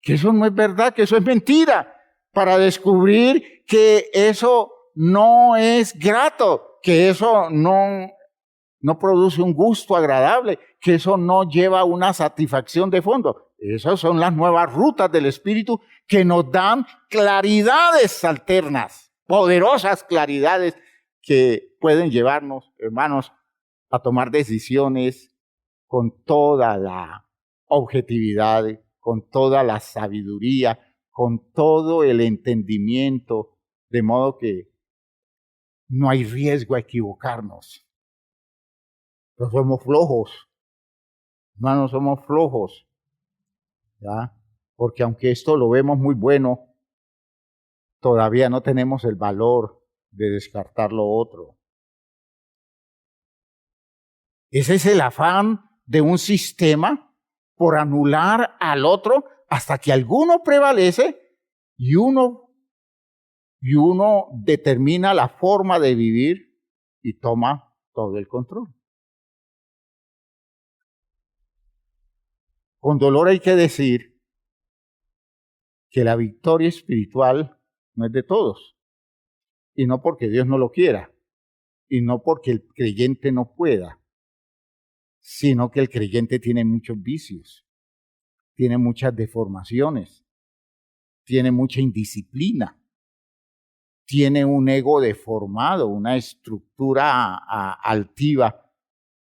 que eso no es verdad, que eso es mentira, para descubrir que eso no es grato, que eso no produce un gusto agradable, que eso no lleva una satisfacción de fondo. Esas son las nuevas rutas del Espíritu que nos dan claridades alternas, poderosas claridades que pueden llevarnos, hermanos, a tomar decisiones con toda la objetividad, con toda la sabiduría, con todo el entendimiento, de modo que no hay riesgo a equivocarnos. Pero somos flojos, hermanos, somos flojos, ¿ya? Porque aunque esto lo vemos muy bueno, todavía no tenemos el valor de descartar lo otro. Ese es el afán de un sistema por anular al otro hasta que alguno prevalece y uno determina la forma de vivir y toma todo el control. Con dolor hay que decir que la victoria espiritual no es de todos, y no porque Dios no lo quiera, y no porque el creyente no pueda, sino que el creyente tiene muchos vicios, tiene muchas deformaciones, tiene mucha indisciplina, tiene un ego deformado, una estructura altiva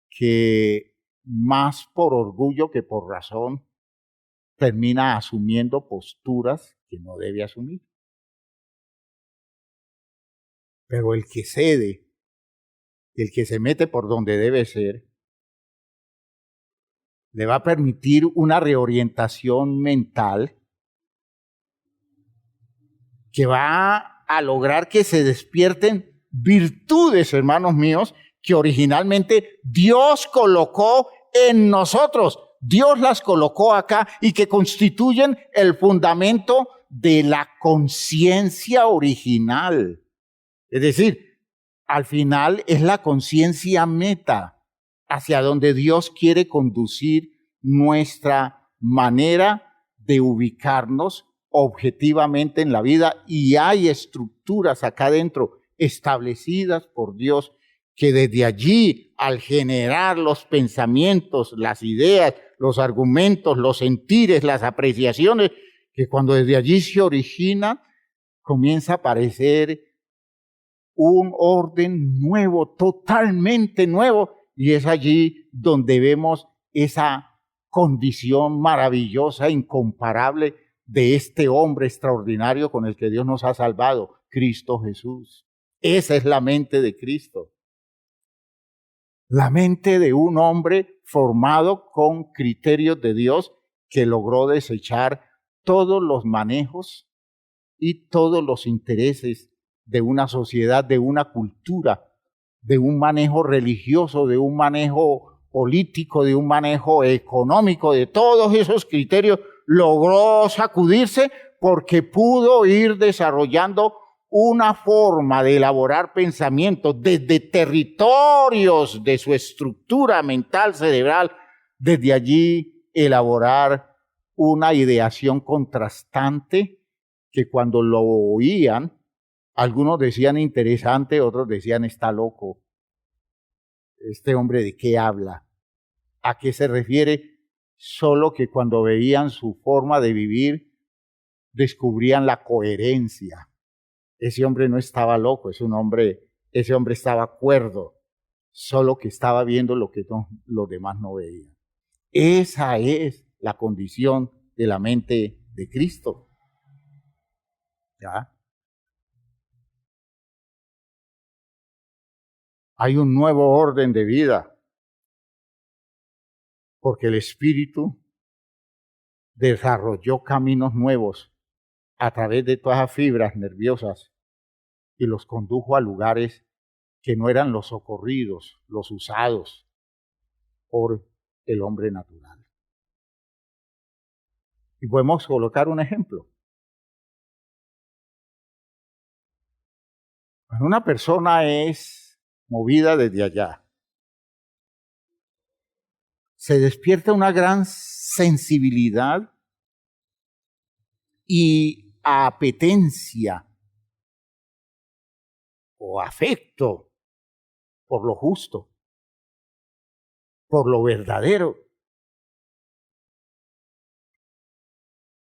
que más por orgullo que por razón termina asumiendo posturas que no debe asumir. Pero el que cede, el que se mete por donde debe ser, le va a permitir una reorientación mental que va a lograr que se despierten virtudes, hermanos míos, que originalmente Dios colocó en nosotros. Dios las colocó acá y que constituyen el fundamento de la conciencia original. Es decir, al final es la conciencia meta hacia donde Dios quiere conducir nuestra manera de ubicarnos objetivamente en la vida, y hay estructuras acá adentro establecidas por Dios que desde allí, al generar los pensamientos, las ideas, los argumentos, los sentires, las apreciaciones, que cuando desde allí se origina, comienza a aparecer un orden nuevo, totalmente nuevo, y es allí donde vemos esa condición maravillosa, incomparable de este hombre extraordinario con el que Dios nos ha salvado, Cristo Jesús. Esa es la mente de Cristo. La mente de un hombre formado con criterios de Dios que logró desechar todos los manejos y todos los intereses de una sociedad, de una cultura, de un manejo religioso, de un manejo político, de un manejo económico, de todos esos criterios, logró sacudirse porque pudo ir desarrollando una forma de elaborar pensamientos desde territorios de su estructura mental cerebral, desde allí elaborar una ideación contrastante que cuando lo oían, algunos decían interesante, otros decían está loco. Este hombre, ¿de qué habla? ¿A qué se refiere? Solo que cuando veían su forma de vivir, descubrían la coherencia. Ese hombre no estaba loco, ese hombre estaba cuerdo, solo que estaba viendo lo que los demás no veían. Esa es la condición de la mente de Cristo. ¿Ya? Hay un nuevo orden de vida, porque el Espíritu desarrolló caminos nuevos a través de todas las fibras nerviosas y los condujo a lugares que no eran los socorridos, los usados por el hombre natural. Y podemos colocar un ejemplo. Cuando una persona es movida desde allá, se despierta una gran sensibilidad y apetencia o afecto por lo justo, por lo verdadero.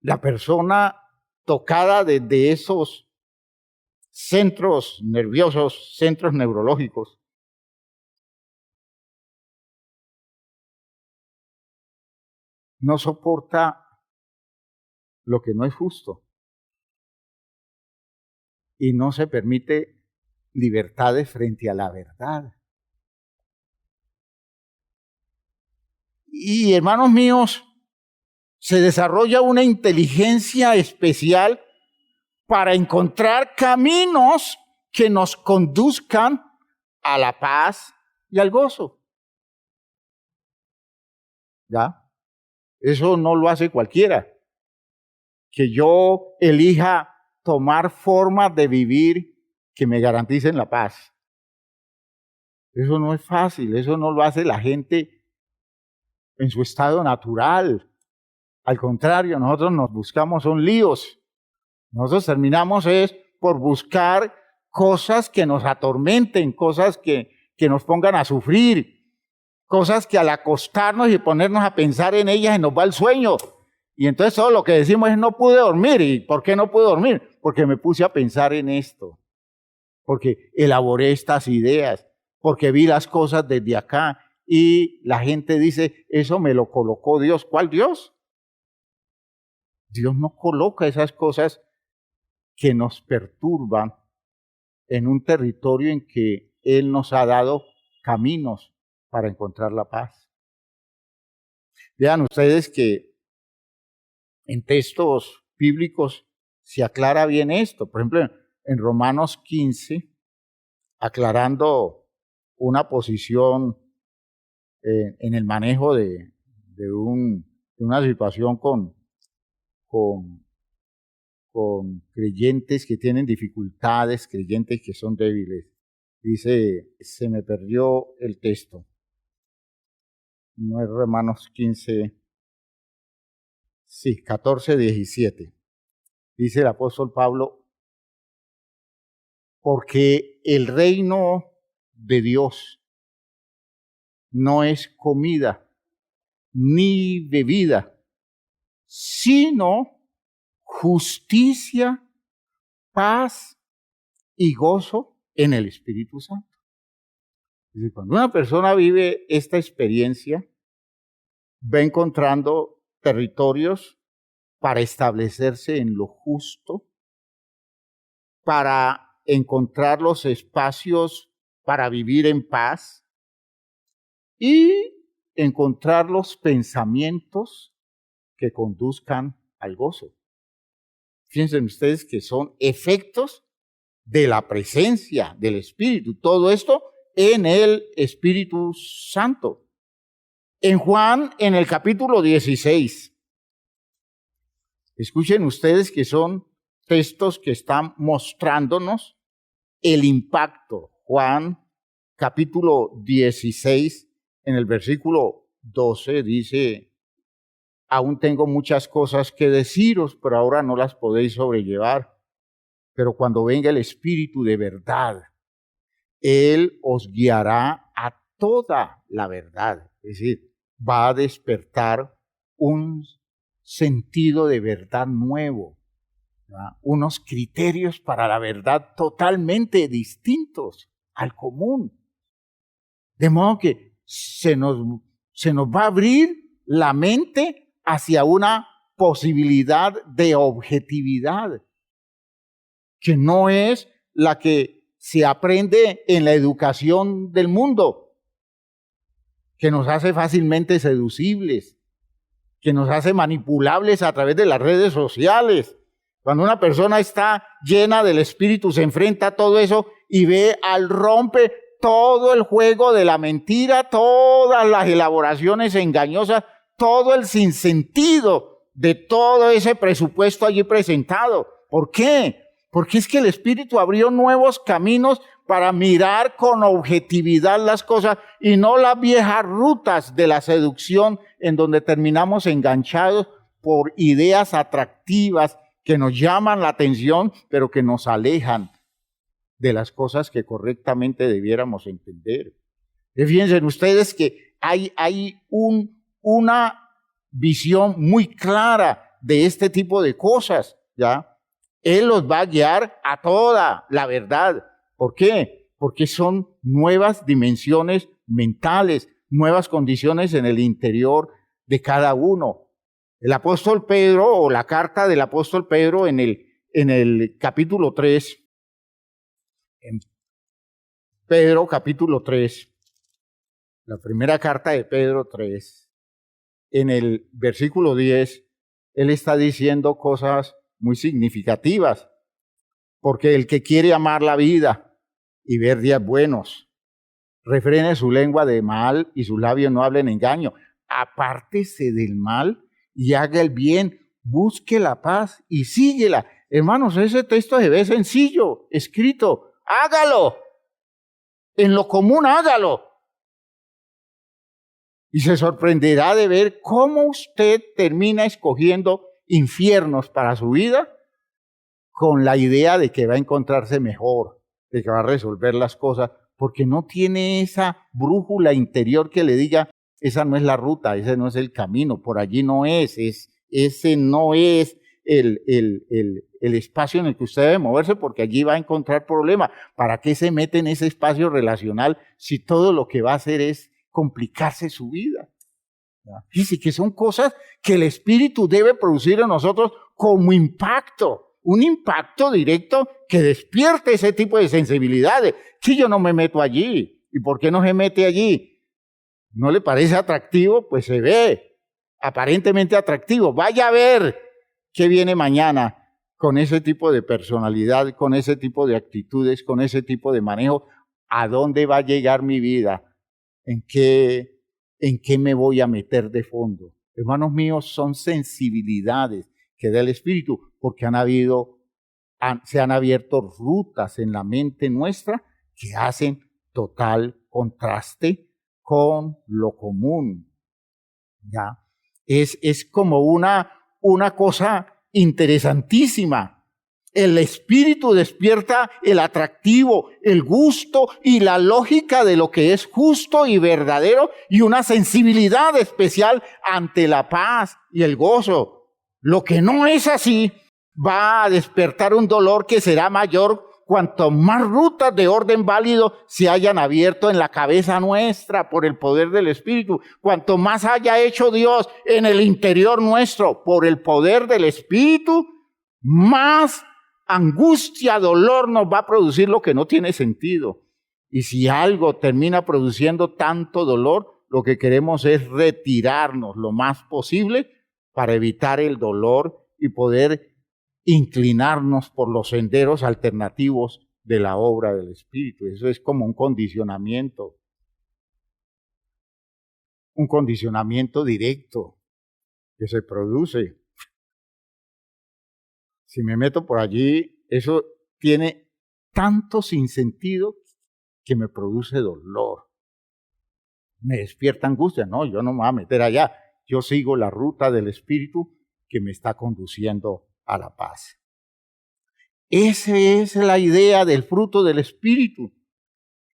La persona tocada desde esos centros nerviosos, centros neurológicos, no soporta lo que no es justo y no se permite libertades frente a la verdad. Y hermanos míos, se desarrolla una inteligencia especial para encontrar caminos que nos conduzcan a la paz y al gozo. ¿Ya? Eso no lo hace cualquiera. Que yo elija tomar formas de vivir que me garanticen la paz. Eso no es fácil, eso no lo hace la gente en su estado natural. Al contrario, nosotros nos buscamos son líos. Nosotros terminamos es por buscar cosas que nos atormenten, cosas que nos pongan a sufrir, cosas que al acostarnos y ponernos a pensar en ellas se nos va el sueño. Y entonces todo lo que decimos es no pude dormir. ¿Y por qué no pude dormir? Porque me puse a pensar en esto, porque elaboré estas ideas, porque vi las cosas desde acá. Y la gente dice, eso me lo colocó Dios. ¿Cuál Dios? Dios no coloca esas cosas que nos perturban en un territorio en que Él nos ha dado caminos para encontrar la paz. Vean ustedes que en textos bíblicos se aclara bien esto. Por ejemplo, en Romanos 15, aclarando una posición en el manejo de una situación con creyentes que tienen dificultades, creyentes que son débiles. Dice, se me perdió el texto. No es Romanos 15, sí, 14, 17. Dice el apóstol Pablo, porque el reino de Dios no es comida ni bebida, sino justicia, paz y gozo en el Espíritu Santo. Es decir, cuando una persona vive esta experiencia, va encontrando territorios para establecerse en lo justo, para encontrar los espacios para vivir en paz y encontrar los pensamientos que conduzcan al gozo. Fíjense ustedes que son efectos de la presencia del Espíritu. Todo esto en el Espíritu Santo. En Juan, en el capítulo 16, escuchen ustedes que son textos que están mostrándonos el impacto. Juan, capítulo 16, en el versículo 12, dice: aún tengo muchas cosas que deciros, pero ahora no las podéis sobrellevar. Pero cuando venga el Espíritu de verdad, Él os guiará a toda la verdad. Es decir, va a despertar un sentido de verdad nuevo, ¿verdad? Unos criterios para la verdad totalmente distintos al común. De modo que se nos va a abrir la mente hacia una posibilidad de objetividad, que no es la que se aprende en la educación del mundo, que nos hace fácilmente seducibles, que nos hace manipulables a través de las redes sociales. Cuando una persona está llena del Espíritu, se enfrenta a todo eso y ve al rompe todo el juego de la mentira, todas las elaboraciones engañosas, todo el sinsentido de todo ese presupuesto allí presentado. ¿Por qué? Porque es que el Espíritu abrió nuevos caminos para mirar con objetividad las cosas y no las viejas rutas de la seducción en donde terminamos enganchados por ideas atractivas que nos llaman la atención, pero que nos alejan de las cosas que correctamente debiéramos entender. Fíjense ustedes que hay una visión muy clara de este tipo de cosas, ¿ya? Él los va a guiar a toda la verdad. ¿Por qué? Porque son nuevas dimensiones mentales, nuevas condiciones en el interior de cada uno. El apóstol Pedro, o la carta del apóstol Pedro en el capítulo 3, en Pedro capítulo 3, la primera carta de Pedro 3, en el versículo 10, él está diciendo cosas muy significativas, porque el que quiere amar la vida y ver días buenos, refrene su lengua de mal y sus labios no hablen engaño. Apártese del mal y haga el bien, busque la paz y síguela. Hermanos, ese texto se ve sencillo, escrito. Hágalo. En lo común, hágalo. Y se sorprenderá de ver cómo usted termina escogiendo infiernos para su vida con la idea de que va a encontrarse mejor, de que va a resolver las cosas, porque no tiene esa brújula interior que le diga: esa no es la ruta, ese no es el camino, por allí no ese no es el espacio en el que usted debe moverse, porque allí va a encontrar problemas. ¿Para qué se mete en ese espacio relacional si todo lo que va a hacer es complicarse su vida? Fíjense que son cosas que el Espíritu debe producir en nosotros como impacto, un impacto directo que despierte ese tipo de sensibilidades. Si yo no me meto allí, ¿y por qué no se mete allí? ¿No le parece atractivo? Pues se ve aparentemente atractivo. Vaya a ver qué viene mañana con ese tipo de personalidad, con ese tipo de actitudes, con ese tipo de manejo. ¿A dónde va a llegar mi vida? ¿En qué me voy a meter de fondo? Hermanos míos, son sensibilidades que da el Espíritu, porque se han abierto rutas en la mente nuestra que hacen total contraste con lo común. ¿Ya? Es como una cosa interesantísima. El Espíritu despierta el atractivo, el gusto y la lógica de lo que es justo y verdadero, y una sensibilidad especial ante la paz y el gozo. Lo que no es así va a despertar un dolor que será mayor cuanto más rutas de orden válido se hayan abierto en la cabeza nuestra por el poder del Espíritu, cuanto más haya hecho Dios en el interior nuestro por el poder del Espíritu, más angustia, dolor nos va a producir lo que no tiene sentido. Y si algo termina produciendo tanto dolor, lo que queremos es retirarnos lo más posible para evitar el dolor y poder inclinarnos por los senderos alternativos de la obra del Espíritu. Eso es como un condicionamiento directo que se produce. Si me meto por allí, eso tiene tanto sinsentido que me produce dolor. Me despierta angustia. No, yo no me voy a meter allá. Yo sigo la ruta del Espíritu que me está conduciendo a la paz. Esa es la idea del fruto del Espíritu.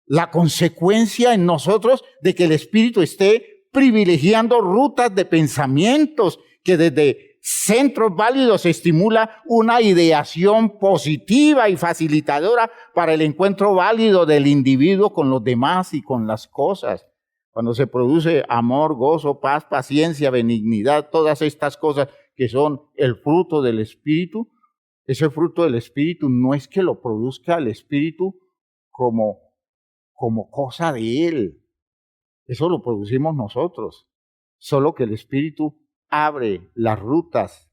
La consecuencia en nosotros de que el Espíritu esté privilegiando rutas de pensamientos que desde centros válidos estimula una ideación positiva y facilitadora para el encuentro válido del individuo con los demás y con las cosas. Cuando se produce amor, gozo, paz, paciencia, benignidad, todas estas cosas que son el fruto del Espíritu, ese fruto del Espíritu no es que lo produzca el Espíritu como cosa de Él. Eso lo producimos nosotros. Solo que el Espíritu abre las rutas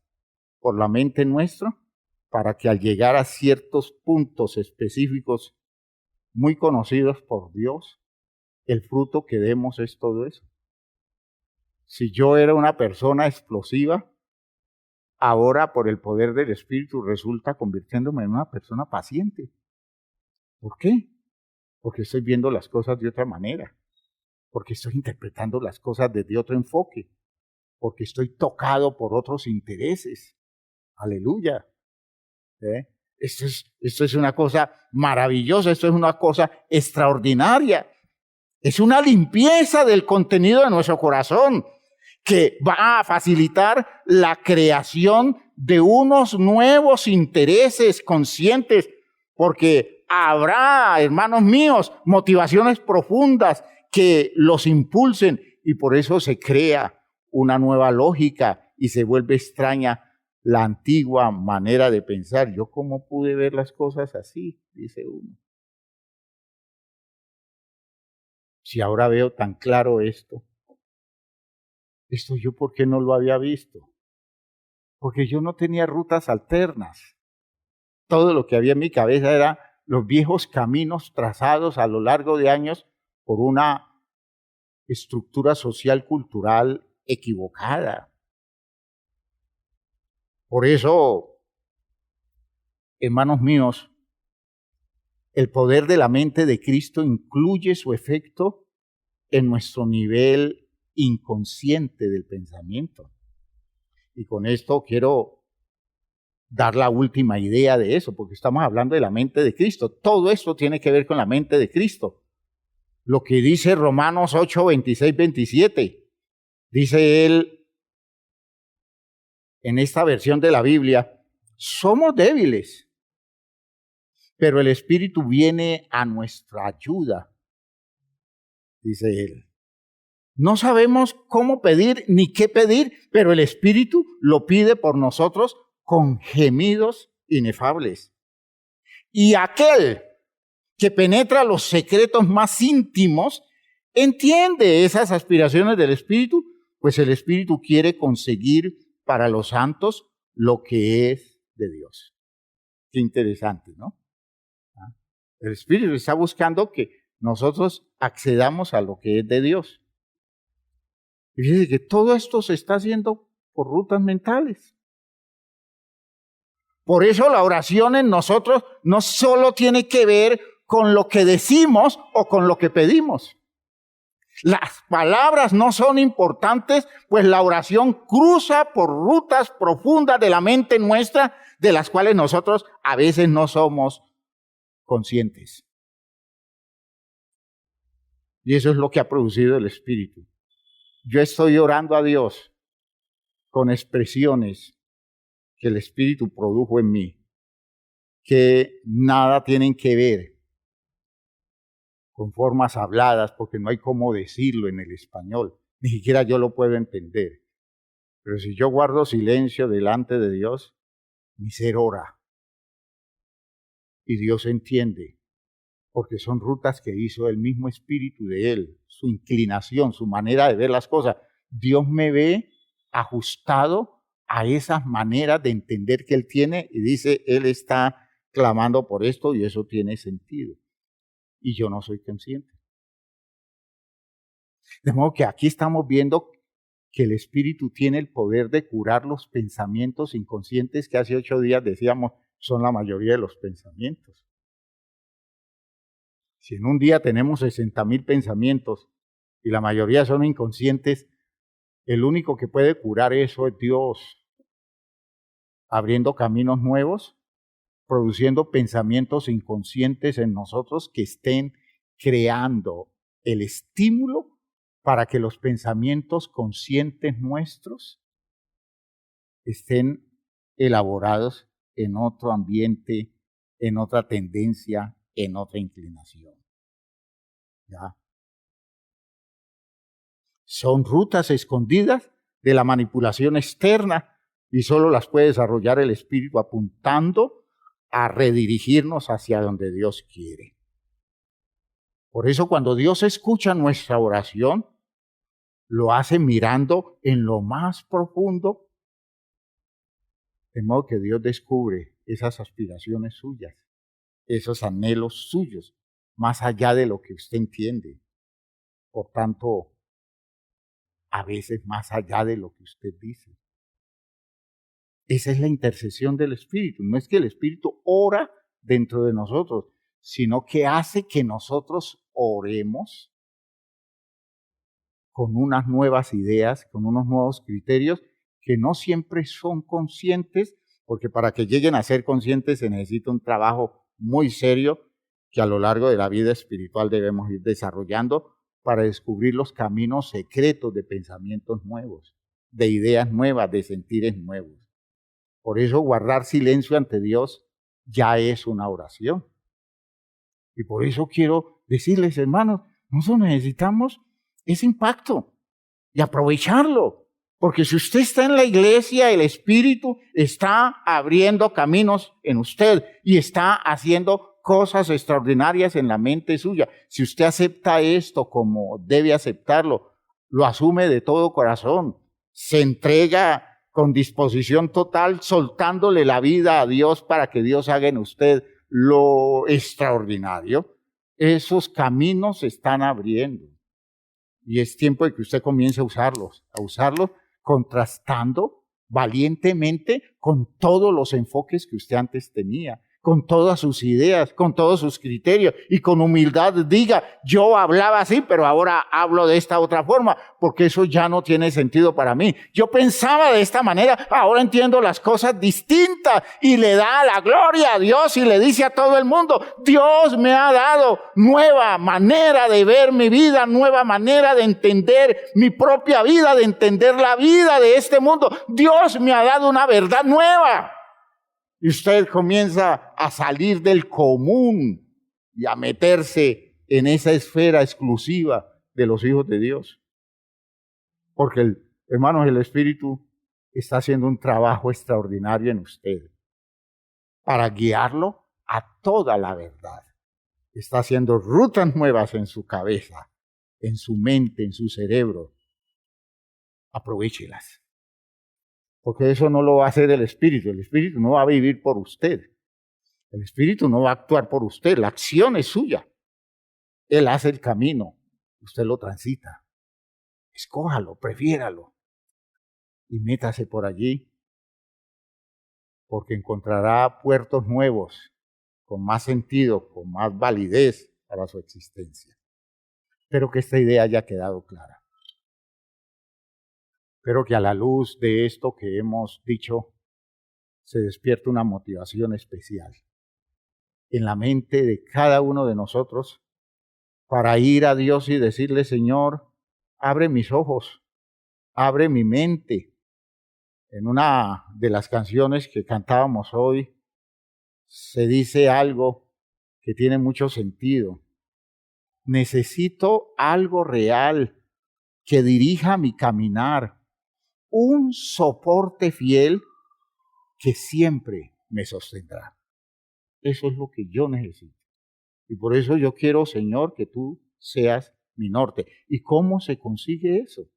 por la mente nuestra para que al llegar a ciertos puntos específicos muy conocidos por Dios, el fruto que demos es todo eso. Si yo era una persona explosiva, ahora por el poder del Espíritu resulta convirtiéndome en una persona paciente. ¿Por qué? Porque estoy viendo las cosas de otra manera, porque estoy interpretando las cosas desde otro enfoque, porque estoy tocado por otros intereses. Aleluya. Esto es una cosa maravillosa, esto es una cosa extraordinaria. Es una limpieza del contenido de nuestro corazón que va a facilitar la creación de unos nuevos intereses conscientes, porque habrá, hermanos míos, motivaciones profundas que los impulsen y por eso se crea una nueva lógica y se vuelve extraña la antigua manera de pensar. ¿Yo cómo pude ver las cosas así?, dice uno. Si ahora veo tan claro esto yo ¿por qué no lo había visto? Porque yo no tenía rutas alternas. Todo lo que había en mi cabeza era los viejos caminos trazados a lo largo de años por una estructura social cultural equivocada. Por eso, hermanos míos, el poder de la mente de Cristo incluye su efecto en nuestro nivel inconsciente del pensamiento. Y con esto quiero dar la última idea de eso, porque estamos hablando de la mente de Cristo. Todo esto tiene que ver con la mente de Cristo. Lo que dice Romanos 8, 26, 27. Dice él, en esta versión de la Biblia, somos débiles, pero el Espíritu viene a nuestra ayuda, dice él. No sabemos cómo pedir ni qué pedir, pero el Espíritu lo pide por nosotros con gemidos inefables. Y aquel que penetra los secretos más íntimos entiende esas aspiraciones del Espíritu, pues el Espíritu quiere conseguir para los santos lo que es de Dios. Qué interesante, ¿no? El Espíritu está buscando que nosotros accedamos a lo que es de Dios. Y fíjense que todo esto se está haciendo por rutas mentales. Por eso la oración en nosotros no solo tiene que ver con lo que decimos o con lo que pedimos. Las palabras no son importantes, pues la oración cruza por rutas profundas de la mente nuestra, de las cuales nosotros a veces no somos conscientes. Y eso es lo que ha producido el Espíritu. Yo estoy orando a Dios con expresiones que el Espíritu produjo en mí, que nada tienen que ver con formas habladas, porque no hay cómo decirlo en el español. Ni siquiera yo lo puedo entender. Pero si yo guardo silencio delante de Dios, mi ser ora. Y Dios entiende, porque son rutas que hizo el mismo espíritu de Él, su inclinación, su manera de ver las cosas. Dios me ve ajustado a esas maneras de entender que Él tiene y dice, Él está clamando por esto y eso tiene sentido. Y yo no soy consciente. De modo que aquí estamos viendo que el Espíritu tiene el poder de curar los pensamientos inconscientes que hace 8 días decíamos son la mayoría de los pensamientos. Si en un día tenemos 60,000 pensamientos y la mayoría son inconscientes, el único que puede curar eso es Dios, abriendo caminos nuevos, produciendo pensamientos inconscientes en nosotros que estén creando el estímulo para que los pensamientos conscientes nuestros estén elaborados en otro ambiente, en otra tendencia, en otra inclinación. ¿Ya? Son rutas escondidas de la manipulación externa y solo las puede desarrollar el Espíritu apuntando a redirigirnos hacia donde Dios quiere. Por eso cuando Dios escucha nuestra oración, lo hace mirando en lo más profundo, de modo que Dios descubre esas aspiraciones suyas, esos anhelos suyos, más allá de lo que usted entiende. Por tanto, a veces más allá de lo que usted dice. Esa es la intercesión del Espíritu. No es que el Espíritu ora dentro de nosotros, sino que hace que nosotros oremos con unas nuevas ideas, con unos nuevos criterios que no siempre son conscientes, porque para que lleguen a ser conscientes se necesita un trabajo muy serio que a lo largo de la vida espiritual debemos ir desarrollando para descubrir los caminos secretos de pensamientos nuevos, de ideas nuevas, de sentires nuevos. Por eso guardar silencio ante Dios ya es una oración. Y por eso quiero decirles, hermanos, nosotros necesitamos ese impacto y aprovecharlo. Porque si usted está en la iglesia, el Espíritu está abriendo caminos en usted y está haciendo cosas extraordinarias en la mente suya. Si usted acepta esto como debe aceptarlo, lo asume de todo corazón, se entrega con disposición total, soltándole la vida a Dios para que Dios haga en usted lo extraordinario, esos caminos se están abriendo. Y es tiempo de que usted comience a usarlos contrastando valientemente con todos los enfoques que usted antes tenía, con todas sus ideas, con todos sus criterios, y con humildad diga, yo hablaba así, pero ahora hablo de esta otra forma, porque eso ya no tiene sentido para mí. Yo pensaba de esta manera, ahora entiendo las cosas distintas, y le da la gloria a Dios y le dice a todo el mundo, Dios me ha dado nueva manera de ver mi vida, nueva manera de entender mi propia vida, de entender la vida de este mundo. Dios me ha dado una verdad nueva. Y usted comienza a salir del común y a meterse en esa esfera exclusiva de los hijos de Dios. Porque, hermanos, el Espíritu está haciendo un trabajo extraordinario en usted para guiarlo a toda la verdad. Está haciendo rutas nuevas en su cabeza, en su mente, en su cerebro. Aprovéchelas. Porque eso no lo va a hacer el Espíritu no va a vivir por usted, el Espíritu no va a actuar por usted, la acción es suya, Él hace el camino, usted lo transita, escójalo, prefiéralo y métase por allí, porque encontrará puertos nuevos, con más sentido, con más validez para su existencia. Espero que esta idea haya quedado clara. Espero que a la luz de esto que hemos dicho se despierte una motivación especial en la mente de cada uno de nosotros para ir a Dios y decirle, Señor, abre mis ojos, abre mi mente. En una de las canciones que cantábamos hoy, se dice algo que tiene mucho sentido. Necesito algo real que dirija mi caminar, un soporte fiel que siempre me sostendrá. Eso es lo que yo necesito. Y por eso yo quiero, Señor, que tú seas mi norte. ¿Y cómo se consigue eso?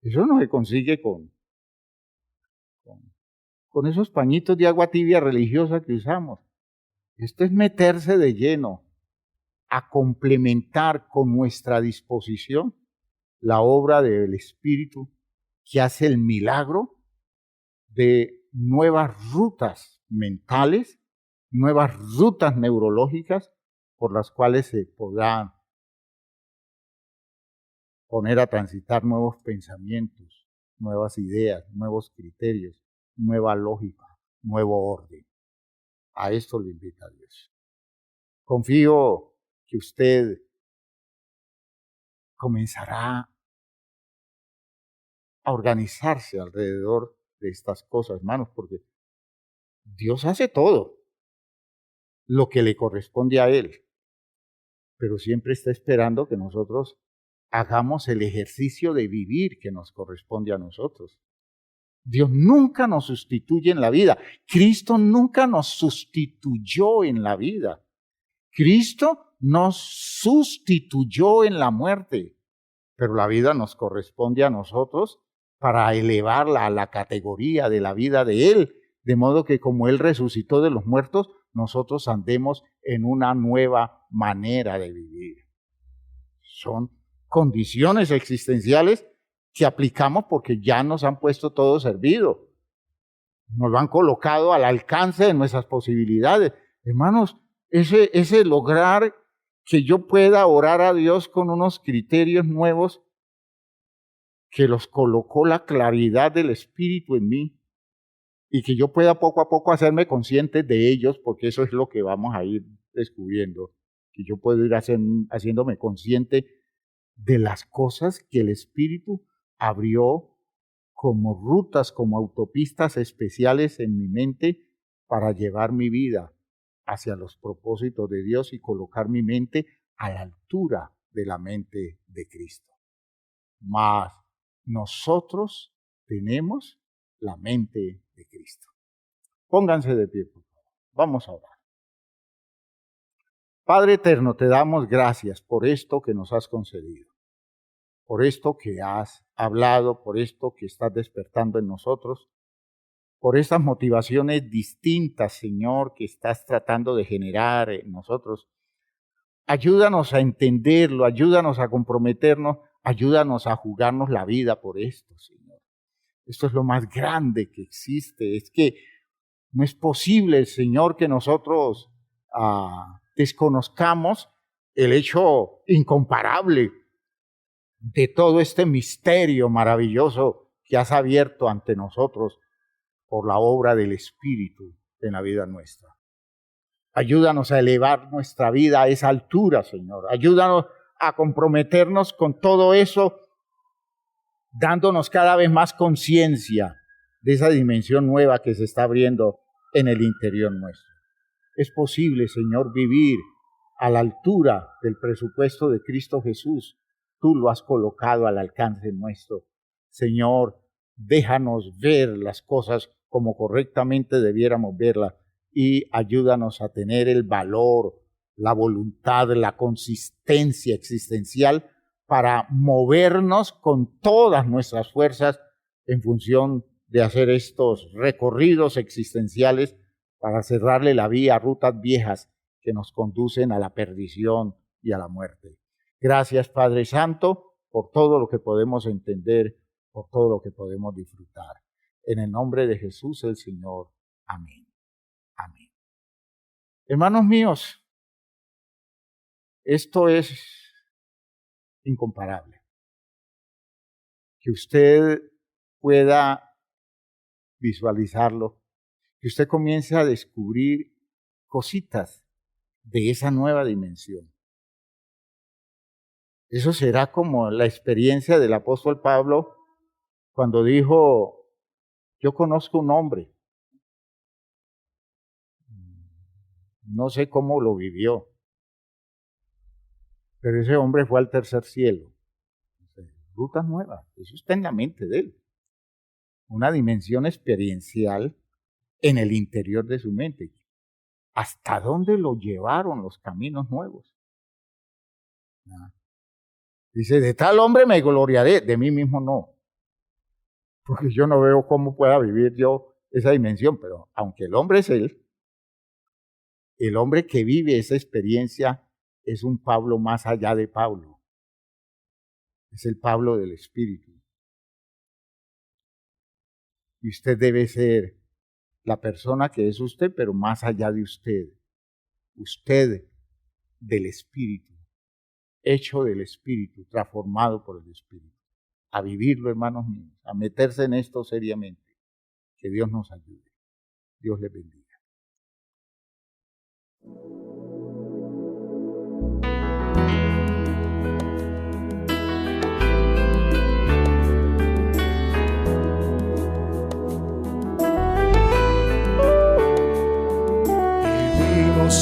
Eso no se consigue con esos pañitos de agua tibia religiosa que usamos. Esto es meterse de lleno a complementar con nuestra disposición la obra del Espíritu que hace el milagro de nuevas rutas mentales, nuevas rutas neurológicas por las cuales se podrán poner a transitar nuevos pensamientos, nuevas ideas, nuevos criterios, nueva lógica, nuevo orden. A esto lo invita Dios. Confío que usted comenzará a organizarse alrededor de estas cosas, hermanos, porque Dios hace todo lo que le corresponde a Él, pero siempre está esperando que nosotros hagamos el ejercicio de vivir que nos corresponde a nosotros. Dios nunca nos sustituye en la vida. Cristo nunca nos sustituyó en la vida. Cristo nos sustituyó en la muerte, pero la vida nos corresponde a nosotros para elevarla a la categoría de la vida de Él, de modo que como Él resucitó de los muertos, nosotros andemos en una nueva manera de vivir. Son condiciones existenciales que aplicamos porque ya nos han puesto todo servido. Nos lo han colocado al alcance de nuestras posibilidades. Hermanos, ese lograr que yo pueda orar a Dios con unos criterios nuevos que los colocó la claridad del Espíritu en mí y que yo pueda poco a poco hacerme consciente de ellos, porque eso es lo que vamos a ir descubriendo, que yo puedo ir haciéndome consciente de las cosas que el Espíritu abrió como rutas, como autopistas especiales en mi mente para llevar mi vida hacia los propósitos de Dios y colocar mi mente a la altura de la mente de Cristo. Mas nosotros tenemos la mente de Cristo. Pónganse de pie, por favor. Vamos a orar. Padre eterno, te damos gracias por esto que nos has concedido, por esto que has hablado, por esto que estás despertando en nosotros, por estas motivaciones distintas, Señor, que estás tratando de generar en nosotros. Ayúdanos a entenderlo, ayúdanos a comprometernos, ayúdanos a jugarnos la vida por esto, Señor. Esto es lo más grande que existe. Es que no es posible, Señor, que nosotros desconozcamos el hecho incomparable de todo este misterio maravilloso que has abierto ante nosotros por la obra del Espíritu en la vida nuestra. Ayúdanos a elevar nuestra vida a esa altura, Señor. Ayúdanos a comprometernos con todo eso, dándonos cada vez más conciencia de esa dimensión nueva que se está abriendo en el interior nuestro. Es posible, Señor, vivir a la altura del presupuesto de Cristo Jesús. Tú lo has colocado al alcance nuestro. Señor, déjanos ver las cosas como correctamente debiéramos verlas y ayúdanos a tener el valor, la voluntad, la consistencia existencial para movernos con todas nuestras fuerzas en función de hacer estos recorridos existenciales para cerrarle la vía a rutas viejas que nos conducen a la perdición y a la muerte. Gracias, Padre Santo, por todo lo que podemos entender, por todo lo que podemos disfrutar. En el nombre de Jesús el Señor. Amén. Amén. Hermanos míos, esto es incomparable. Que usted pueda visualizarlo, que usted comience a descubrir cositas de esa nueva dimensión. Eso será como la experiencia del apóstol Pablo cuando dijo, yo conozco un hombre No sé cómo lo vivió, pero ese hombre fue al tercer cielo. Ruta nueva, eso está en la mente de él. Una dimensión experiencial en el interior de su mente. ¿Hasta dónde lo llevaron los caminos nuevos? Dice, de tal hombre me gloriaré, de mí mismo no. Porque yo no veo cómo pueda vivir yo esa dimensión, pero aunque el hombre es él, el hombre que vive esa experiencia es un Pablo más allá de Pablo. Es el Pablo del Espíritu. Y usted debe ser la persona que es usted, pero más allá de usted. Usted del Espíritu, hecho del Espíritu, transformado por el Espíritu. A vivirlo, hermanos míos, a meterse en esto seriamente. Que Dios nos ayude. Dios les bendiga.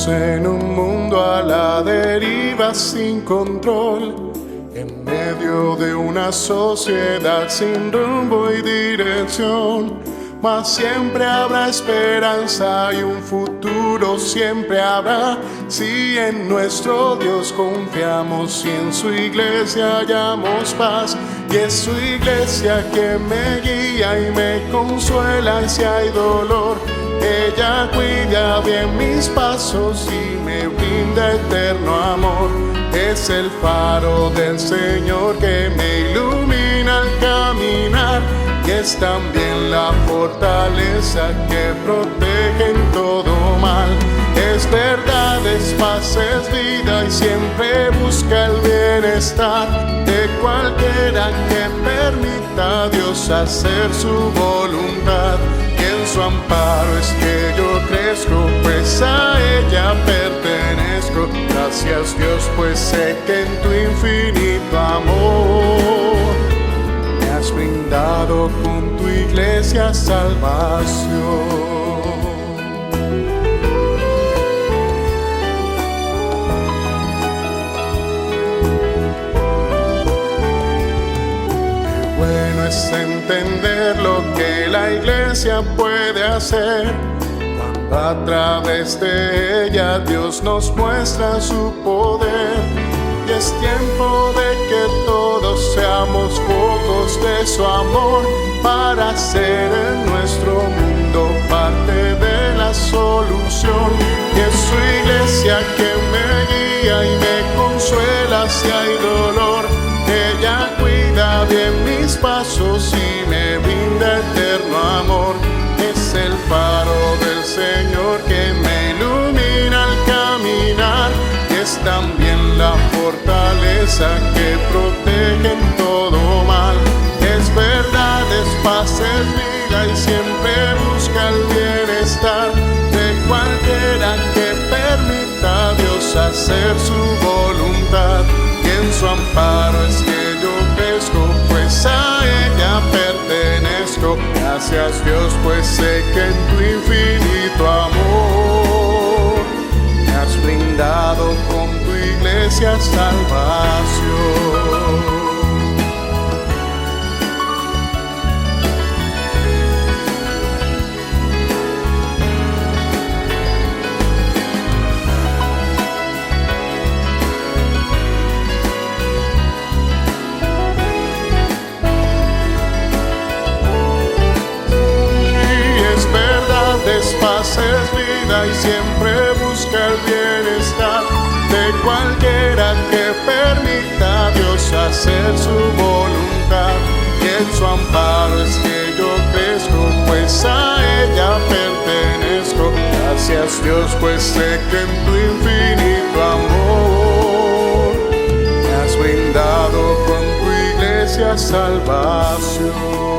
En un mundo a la deriva sin control, en medio de una sociedad sin rumbo y dirección, mas siempre habrá esperanza y un futuro siempre habrá, si en nuestro Dios confiamos y en su iglesia hallamos paz. Y es su iglesia que me guía y me consuela y si hay dolor, ella cuida bien mis pasos y me brinda eterno amor. Es el faro del Señor que me ilumina al caminar, y es también la fortaleza que protege en todo mal. Es verdad, es paz, es vida y siempre busca el bienestar de cualquiera que permita a Dios hacer su voluntad. En su amparo es que yo crezco, pues a ella pertenezco. Gracias Dios, pues sé que en tu infinito amor me has brindado con tu iglesia salvación. Bueno es entender lo que la iglesia puede hacer, cuando a través de ella Dios nos muestra su poder. Y es tiempo de que todos seamos focos de su amor, para ser en nuestro mundo parte de la solución. Y es su iglesia que me guía y me consuela si hay dolor. Ella cuida bien mis pasos y me brinda eterno amor. Es el faro del Señor que me ilumina al caminar, y es también la fortaleza que protege en todo mal. Es verdad, es paz, es vida y siempre busca el bienestar de cualquiera que permita a Dios hacer su voluntad. Y en su amparo es que yo crezco, pues a ella pertenezco. Gracias Dios, pues sé que en tu infinito amor me has brindado con tu iglesia salvación. Paz es vida y siempre busca el bienestar de cualquiera que permita a Dios hacer su voluntad. Y en su amparo es que yo crezco, pues a ella pertenezco. Gracias Dios, pues sé que en tu infinito amor me has brindado con tu iglesia salvación.